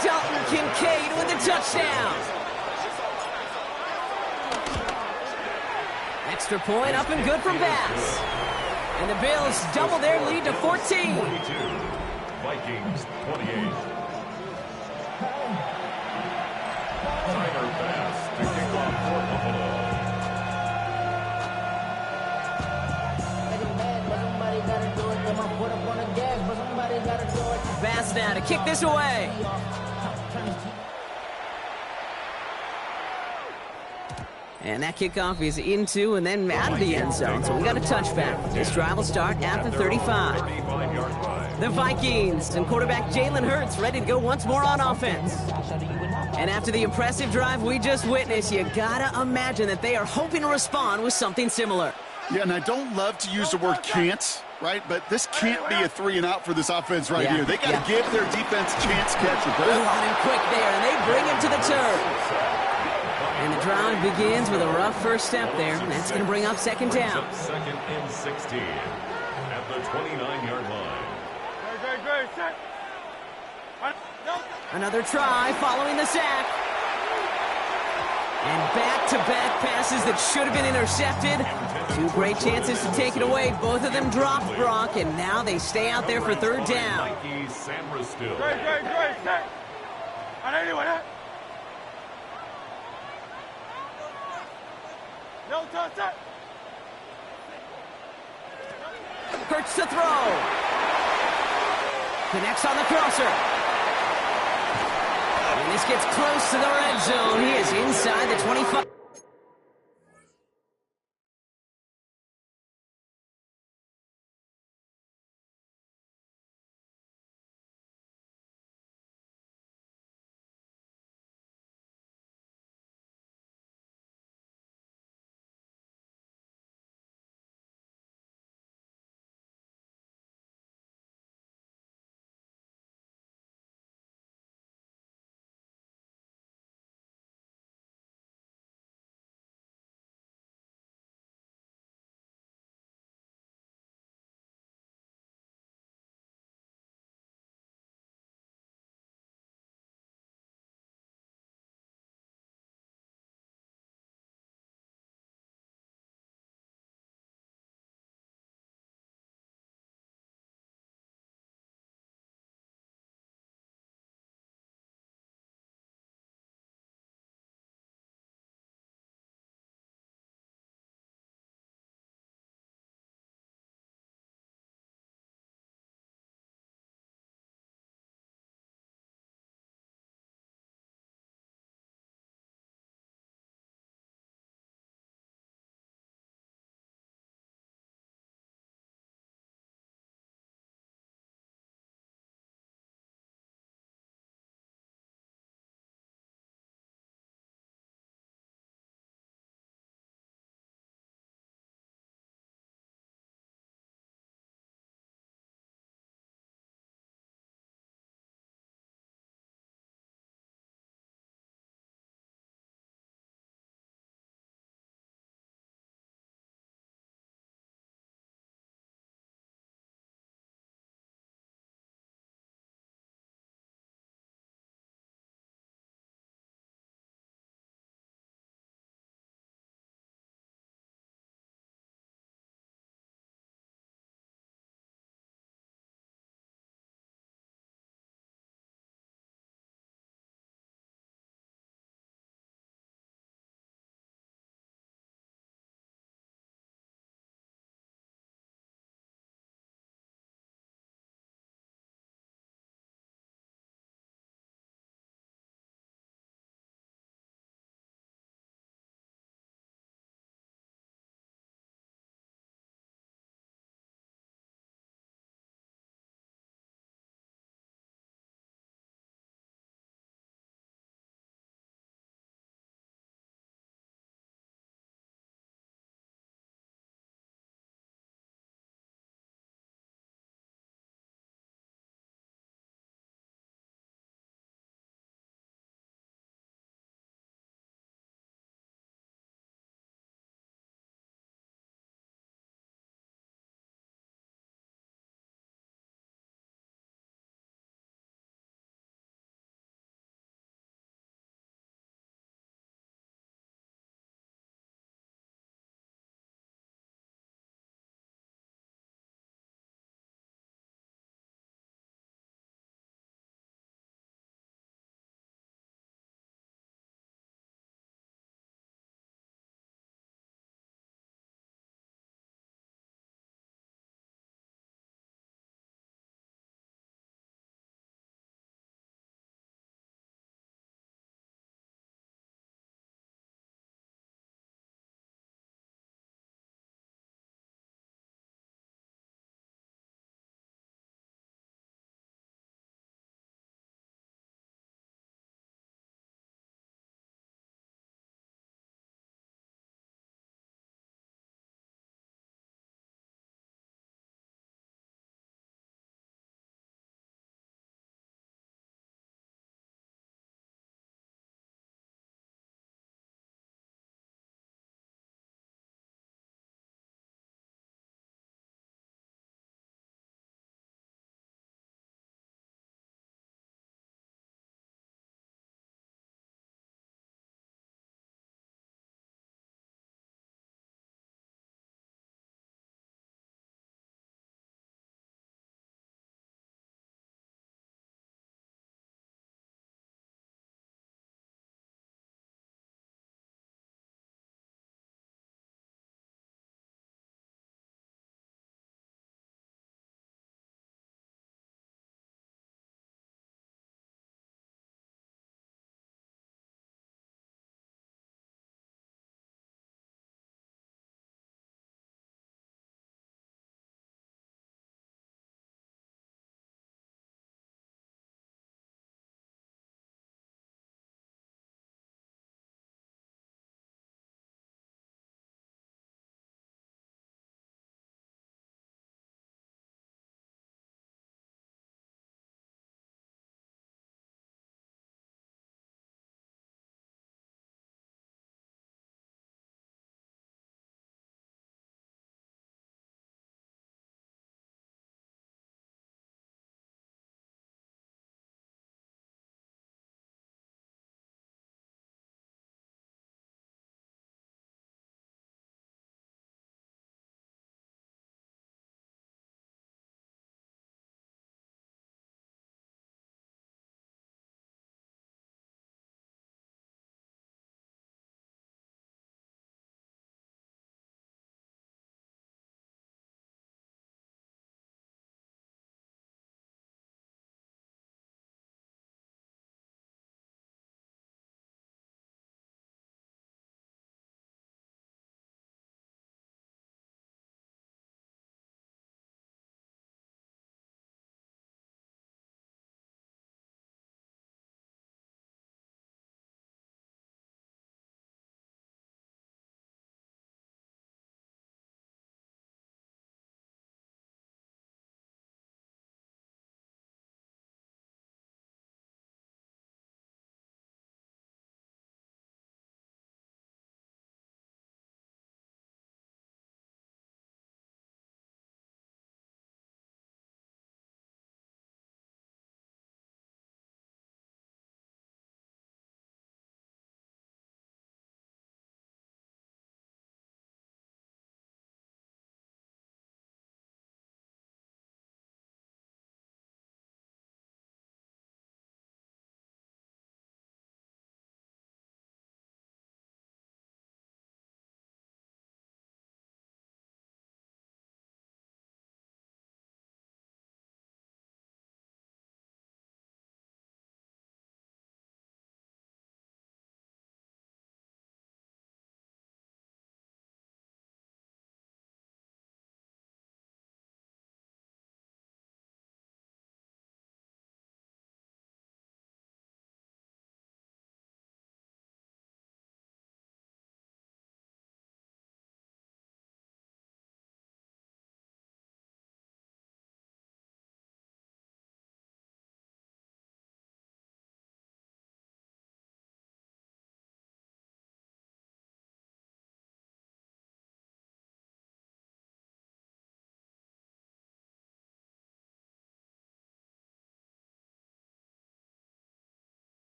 Dalton Kincaid with the touchdown. Extra point up and good from Bass. And the Bills double their lead to 14. 42. Vikings 28. Tyler Bass to kick off for Buffalo. Bass now to kick this away. And that kickoff is into and then out of the end zone. So we got a touchback. This drive will start at the 35. 35-yard line. The Vikings and quarterback Jalen Hurts ready to go once more on offense. And after the impressive drive we just witnessed, you gotta imagine that they are hoping to respond with something similar. Yeah, and I don't love to use the word can't, right? But this can't be a 3-and-out for this offense right here. They got to give their defense a chance to catch the ball. On him quick there, and they bring him to the turf. And the drive begins with a rough first step there. And that's going to bring up 2nd down. 2nd and 16 at the 29-yard line. Great. Set. Another try following the sack. And back-to-back passes that should have been intercepted. 2 great chances to take it away. Both of them dropped, Brock, and now they stay out there for 3rd down. Nike Samra still. Great. Set. No touch. Set. Hurts to throw. Connects on the crosser. And this gets close to the red zone. He is inside the 25.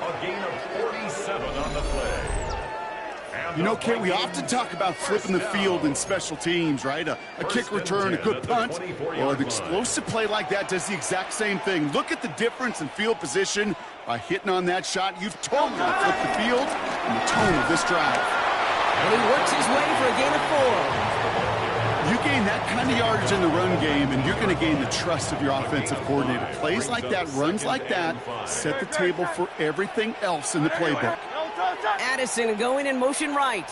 A gain of 47 on the play. You know, Kate, we often talk about flipping the field in special teams, right? A kick return, a good punt. Well, an explosive play like that does the exact same thing. Look at the difference in field position. By hitting on that shot, you've totally flipped the field and the tone of this drive. And he works his way for a gain of 4. You gain that kind of yardage in the run game, and you're going to gain the trust of your offensive coordinator. Plays like that, runs like that, set the table for everything else in the playbook. Addison going in motion right.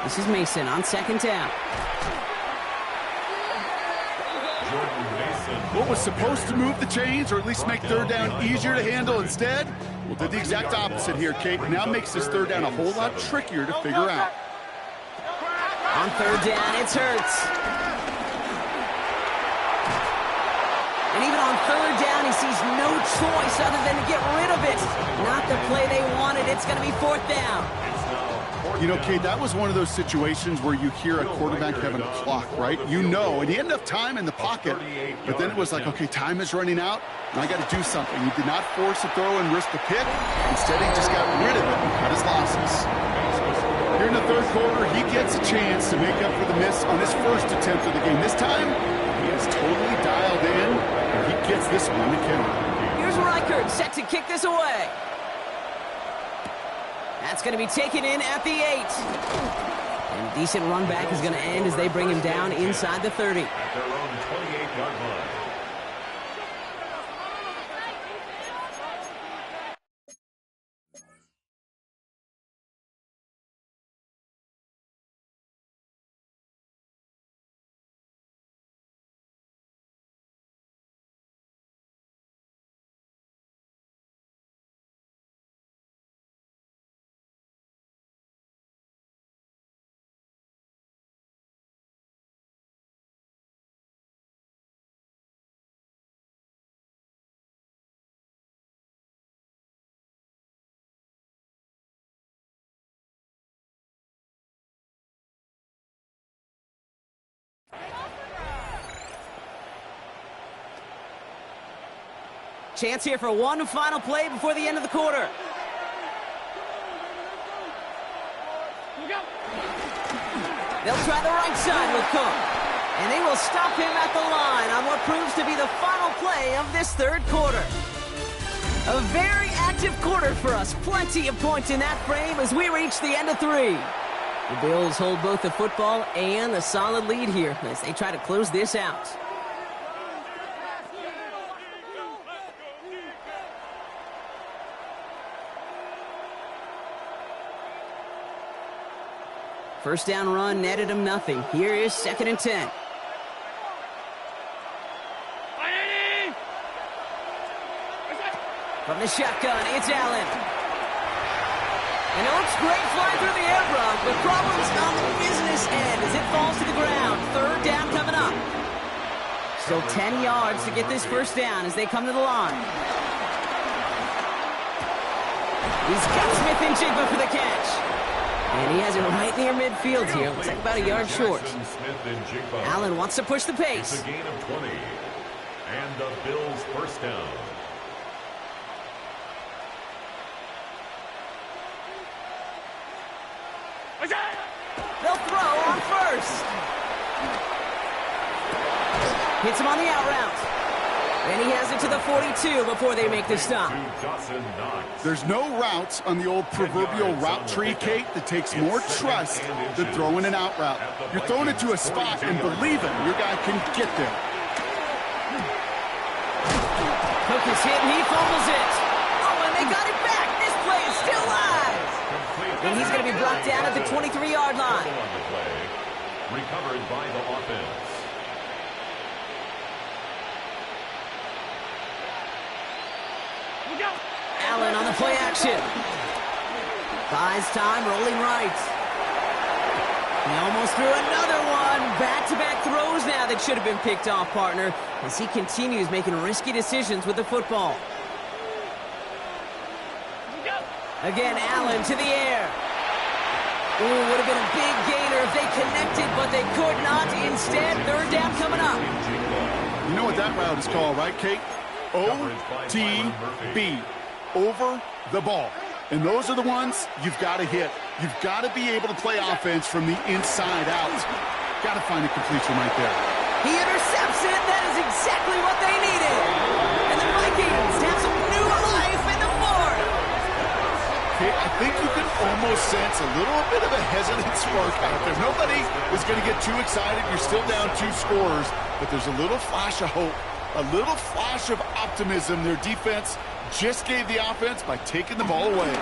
This is Mason on second down. What was supposed to move the chains, or at least make third down easier to handle instead? Well, did the exact opposite here, Kate. Now makes this third down a whole lot trickier to figure out. On third down, it's Hurts. And even on third down, he sees no choice other than to get rid of it. Not the play they wanted. It's going to be fourth down. You know, Kate, that was one of those situations where you hear a quarterback having a clock, right? You know, and he had enough time in the pocket, but then it was like, okay, time is running out, and I got to do something. He did not force a throw and risk a pick. Instead, he just got rid of it and cut his losses. Here in the third quarter, he gets a chance to make up for the miss on his first attempt of the game. This time, he is totally dialed in, and he gets this one to count. Here's Reichert set to kick this away. That's going to be taken in at the 8. And a decent run back is going to end as they bring him down inside the 30. At their own 28-yard line. Chance here for one final play before the end of the quarter. They'll try the right side with Cook. And they will stop him at the line on what proves to be the final play of this third quarter. A very active quarter for us. Plenty of points in that frame as we reach the end of 3. The Bills hold both the football and a solid lead here as they try to close this out. First down run netted him nothing. Here is 2nd and 10. From the shotgun, it's Allen. And Oaks great fly through the air block, but problems on the business end as it falls to the ground. Third down coming up. Still 10 yards to get this first down as they come to the line. He's got Smith and Jigba for the catch. And he has it right near midfield here. Looks like about a yard short. Allen wants to push the pace. It's a gain of 20. And the Bills first down. They'll throw on first. Hits him on the out route. And he has it to the 42 before they make the stop. There's no route on the old proverbial route tree, Kate, that takes more trust than throwing an out route. You're throwing it to a spot and believing your guy can get there. Cook is hit and he fumbles it. Oh, and they got it back. This play is still live. And he's going to be brought down at the 23-yard line. Recovered by the offense. Allen on the play action. Buys time, rolling right. He almost threw another one. Back-to-back throws now that should have been picked off, partner, as he continues making risky decisions with the football. Again, Allen to the air. Ooh, would have been a big gainer if they connected, but they could not. Instead, third down coming up. You know what that route is called, right, Kate? OTB, over the ball. And those are the ones you've got to hit. You've got to be able to play offense from the inside out. Got to find a completion right there. He intercepts it. That is exactly what they needed. And the Vikings have some new life in the fourth. Okay, I think you can almost sense a little bit of a hesitant spark out there. Nobody is going to get too excited. You're still down 2 scores, but there's a little flash of hope, a little flash of optimism. Their defense just gave the offense by taking the ball away.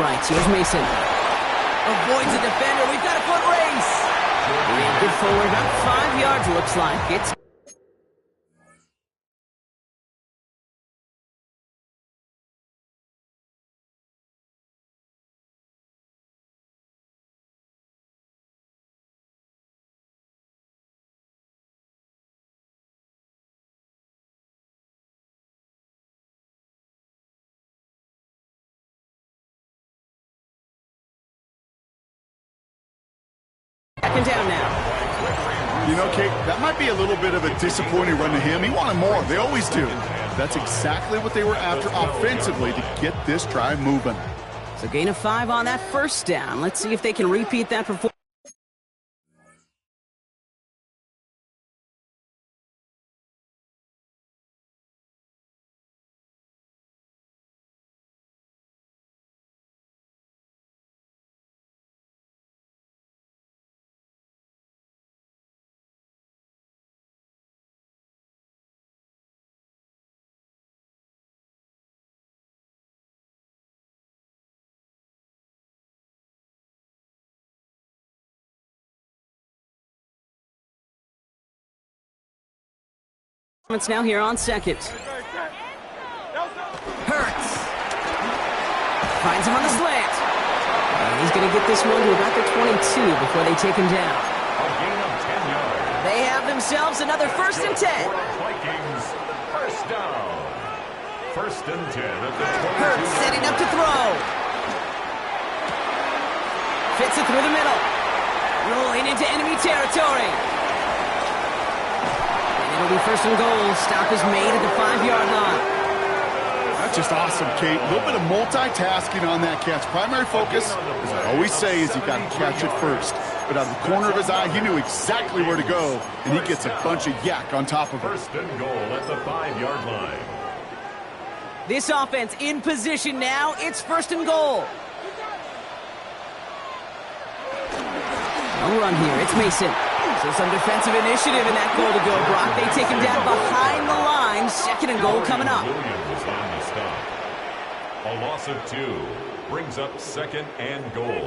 right. Here's Mason. Avoids the defender. We've got a foot race. And good forward, about 5 yards, looks like. It's second down now. You know, Kate, that might be a little bit of a disappointing run to him. He wanted more. They always do. That's exactly what they were after offensively to get this drive moving. So gain of 5 on that first down. Let's see if they can repeat that performance. It's now here on second. Hurts. Finds him on the slant. And he's going to get this one to about the 22 before they take him down. A gain of 10 yards. They have themselves another 1st and 10. Vikings, first down. 1st and 10 at the 22. Hurts setting up to throw. Fits it through the middle. Rolling into enemy territory. It'll be 1st and goal. Stop is made at the 5-yard line. That's just awesome, Kate. A little bit of multitasking on that catch. Primary focus, as I always say, is you got to catch it first. But out of the corner of his eye, he knew exactly where to go, and he gets a bunch of yak on top of it. 1st and goal at the 5-yard line. This offense in position now. It's 1st and goal. No run here. It's Mason. So some defensive initiative in that goal to go, Brock. They take him down behind the line. 2nd and goal coming up. Williams is on the stop. A loss of 2 brings up 2nd and goal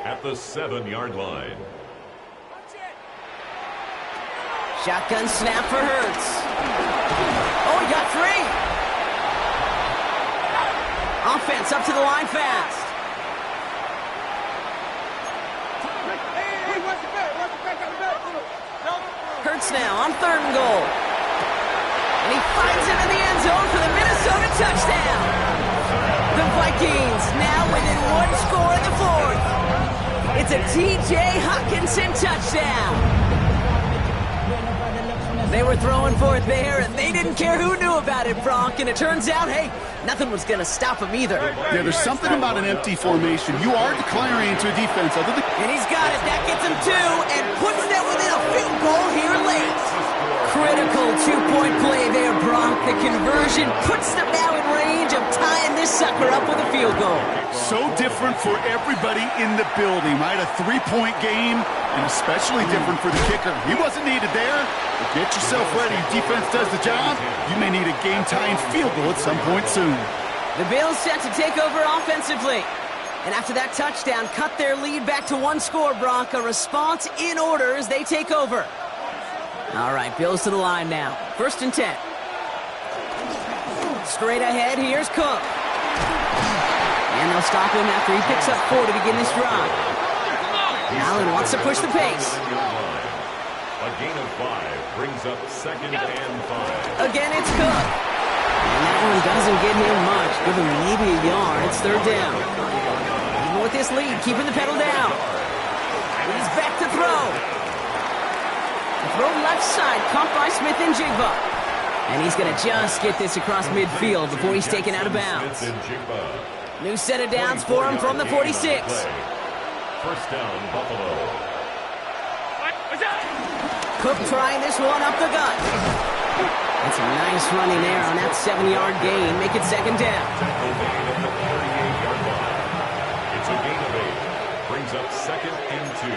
at the 7-yard line. Shotgun snap for Hurts. Oh, he got free. Offense up to the line fast. Hurts now on 3rd and goal. And he finds him in the end zone for the Minnesota touchdown. The Vikings now within 1 score in the 4th. It's a T.J. Hockenson touchdown. They were throwing for it there, and they didn't care who knew about it, Bronk. And it turns out, hey, nothing was going to stop him either. Yeah, there's something about an empty formation. You are declaring to a defense. And he's got it. That gets him 2 and puts them within a field goal here late. Critical 2-point play there, Bronk. The conversion puts them now in range of tying this sucker up with a field goal. So different for everybody in the building, right? A 3-point game, and especially different for the kicker. He wasn't needed there. But get yourself ready. Defense does the job. You may need a game-tying field goal at some point soon. The Bills set to take over offensively. And after that touchdown, cut their lead back to 1 score, Bronk. A response in order as they take over. All right, Bills to the line now. 1st and 10. Straight ahead, here's Cook. And they'll stop him after he picks up 4 to begin this drive. Allen wants to push the pace. A gain of 5 brings up 2nd and 5. Again, it's Cook. And that one doesn't get him much. Give him maybe a yard. It's 3rd down. Even with this lead, keeping the pedal down. He's back to throw. Throw left side, caught by Smith and Jigba. And he's going to just get this across midfield before he's taken out of bounds. New set of downs for him from the 46. 1st down, Buffalo. Cook trying this one up the gut. That's a nice running there on that 7-yard gain. Make it 2nd down. It's a gain of 8. Brings up 2nd and 2.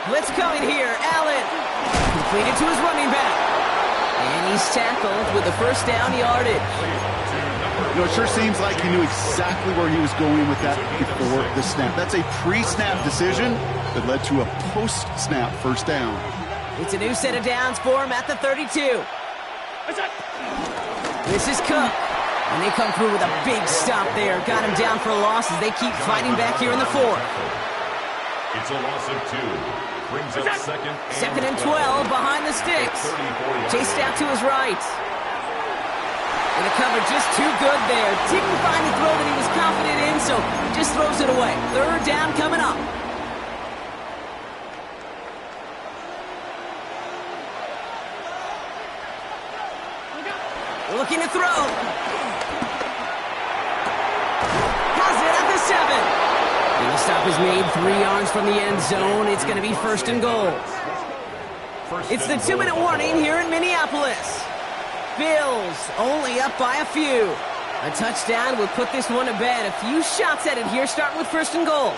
Blitz coming here. Allen completed to his running back. And he's tackled with the 1st down yardage. You know, it sure seems like he knew exactly where he was going with that before the snap. That's a pre-snap decision that led to a post-snap first down. It's a new set of downs for him at the 32. This is Cook. And they come through with a big stop there. Got him down for a loss as they keep fighting back here in the fourth. It's a loss of 2. Brings up second and 12 behind the sticks. Chased out to his right. And the cover just too good there. Didn't find the throw that he was confident in, so just throws it away. Third down coming up. Looking to throw. Has it at the 7. And the stop is made 3 yards from the end zone. It's going to be first and goal. It's the 2-minute warning here in Minneapolis. Bills only up by a few. A touchdown will put this one to bed. A few shots at it here, starting with first and goal.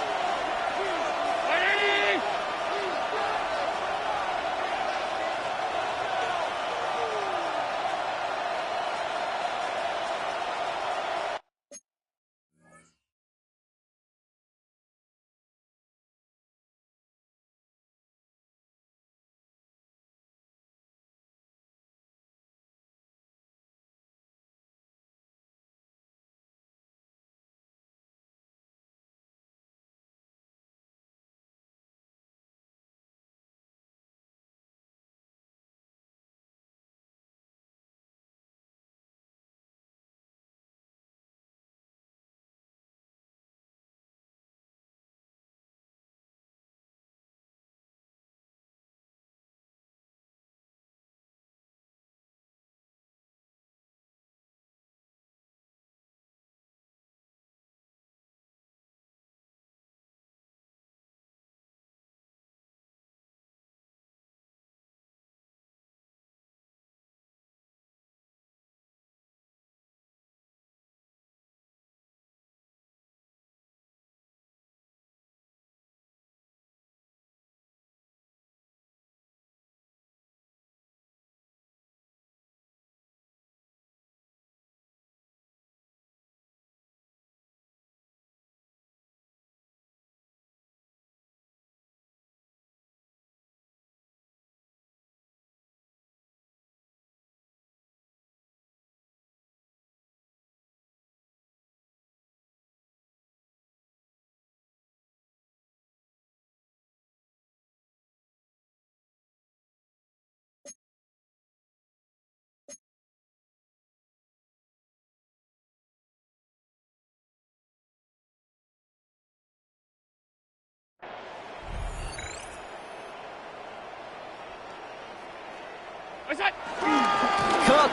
Cook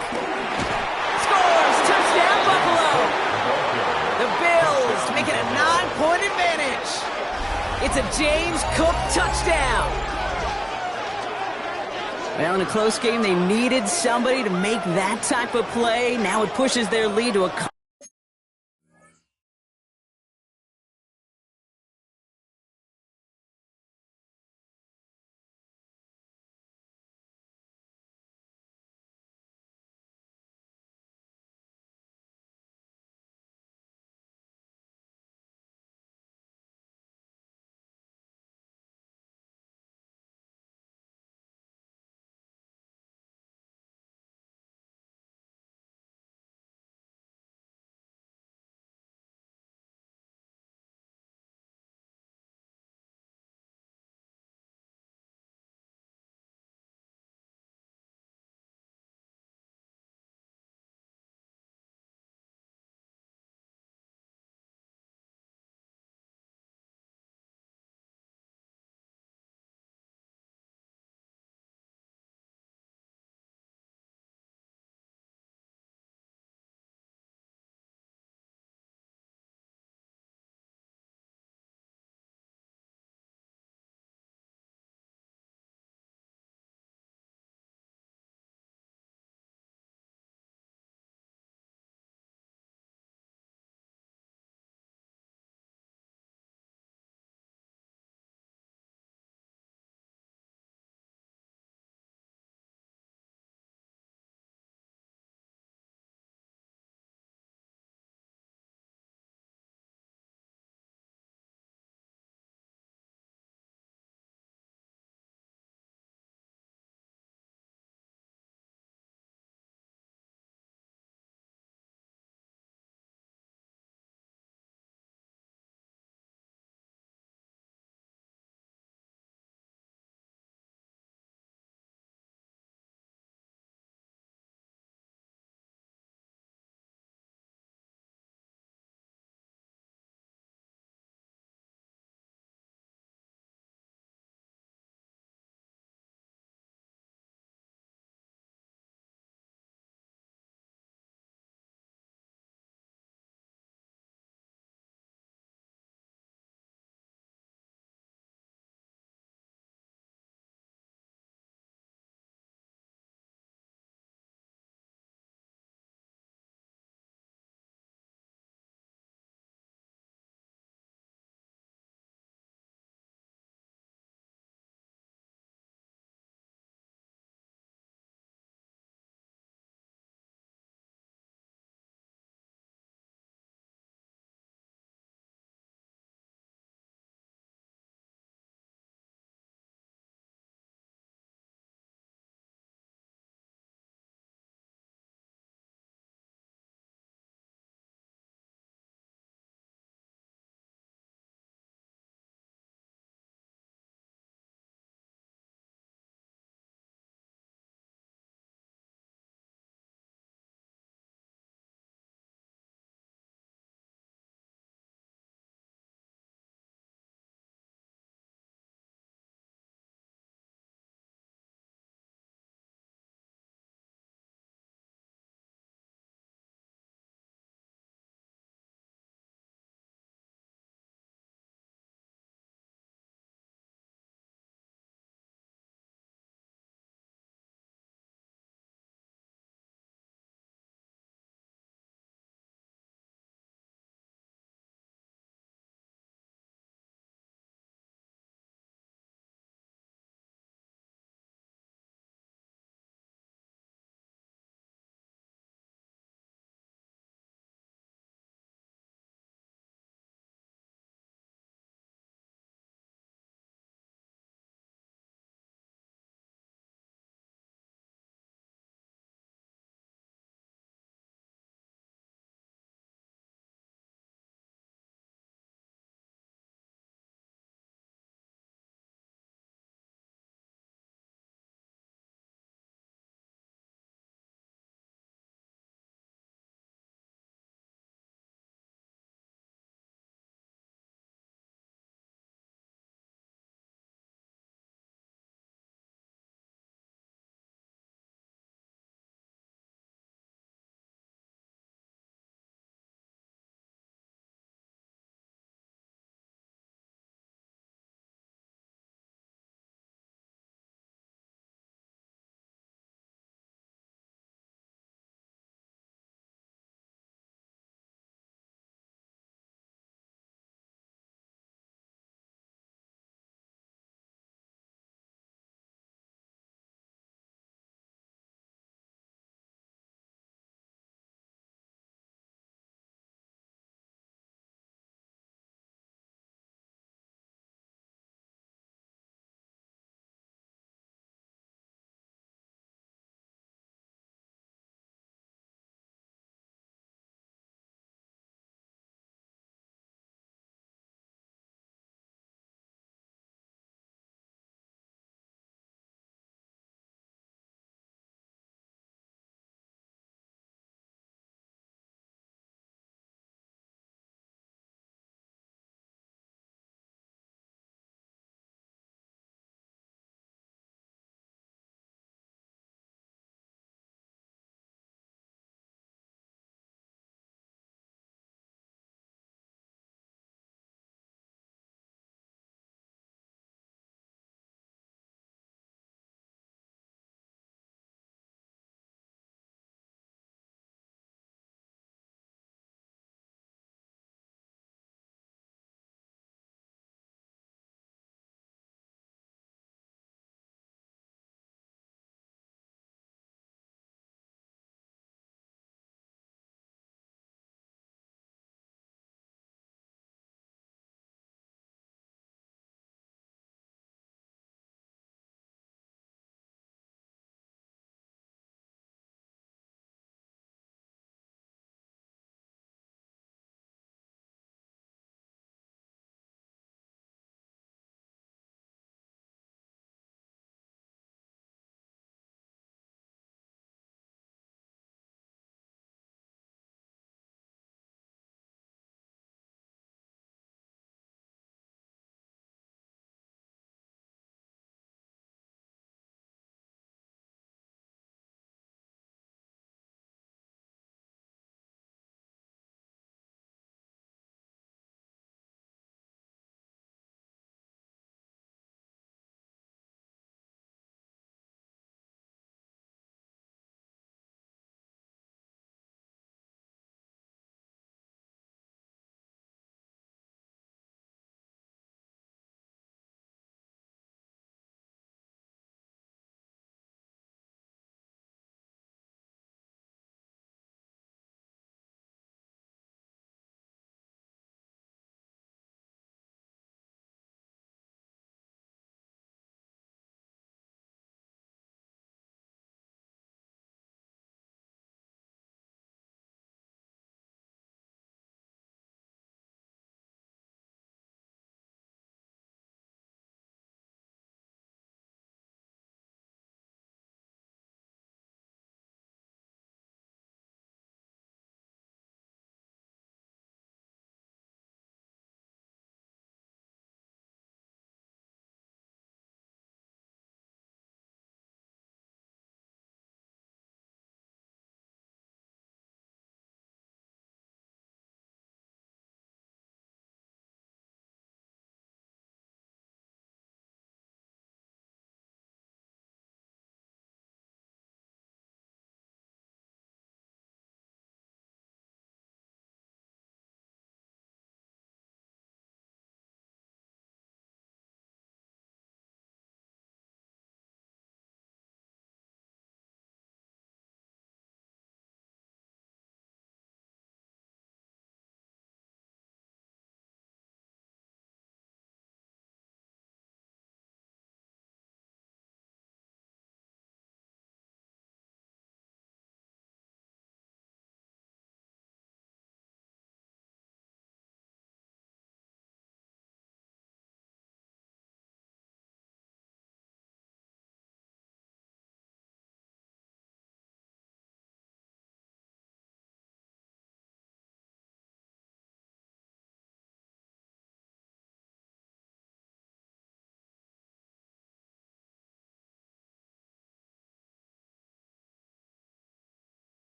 scores! Touchdown, Buffalo! The Bills make it a 9-point advantage. It's a James Cook touchdown. Well, in a close game, they needed somebody to make that type of play. Now it pushes their lead to a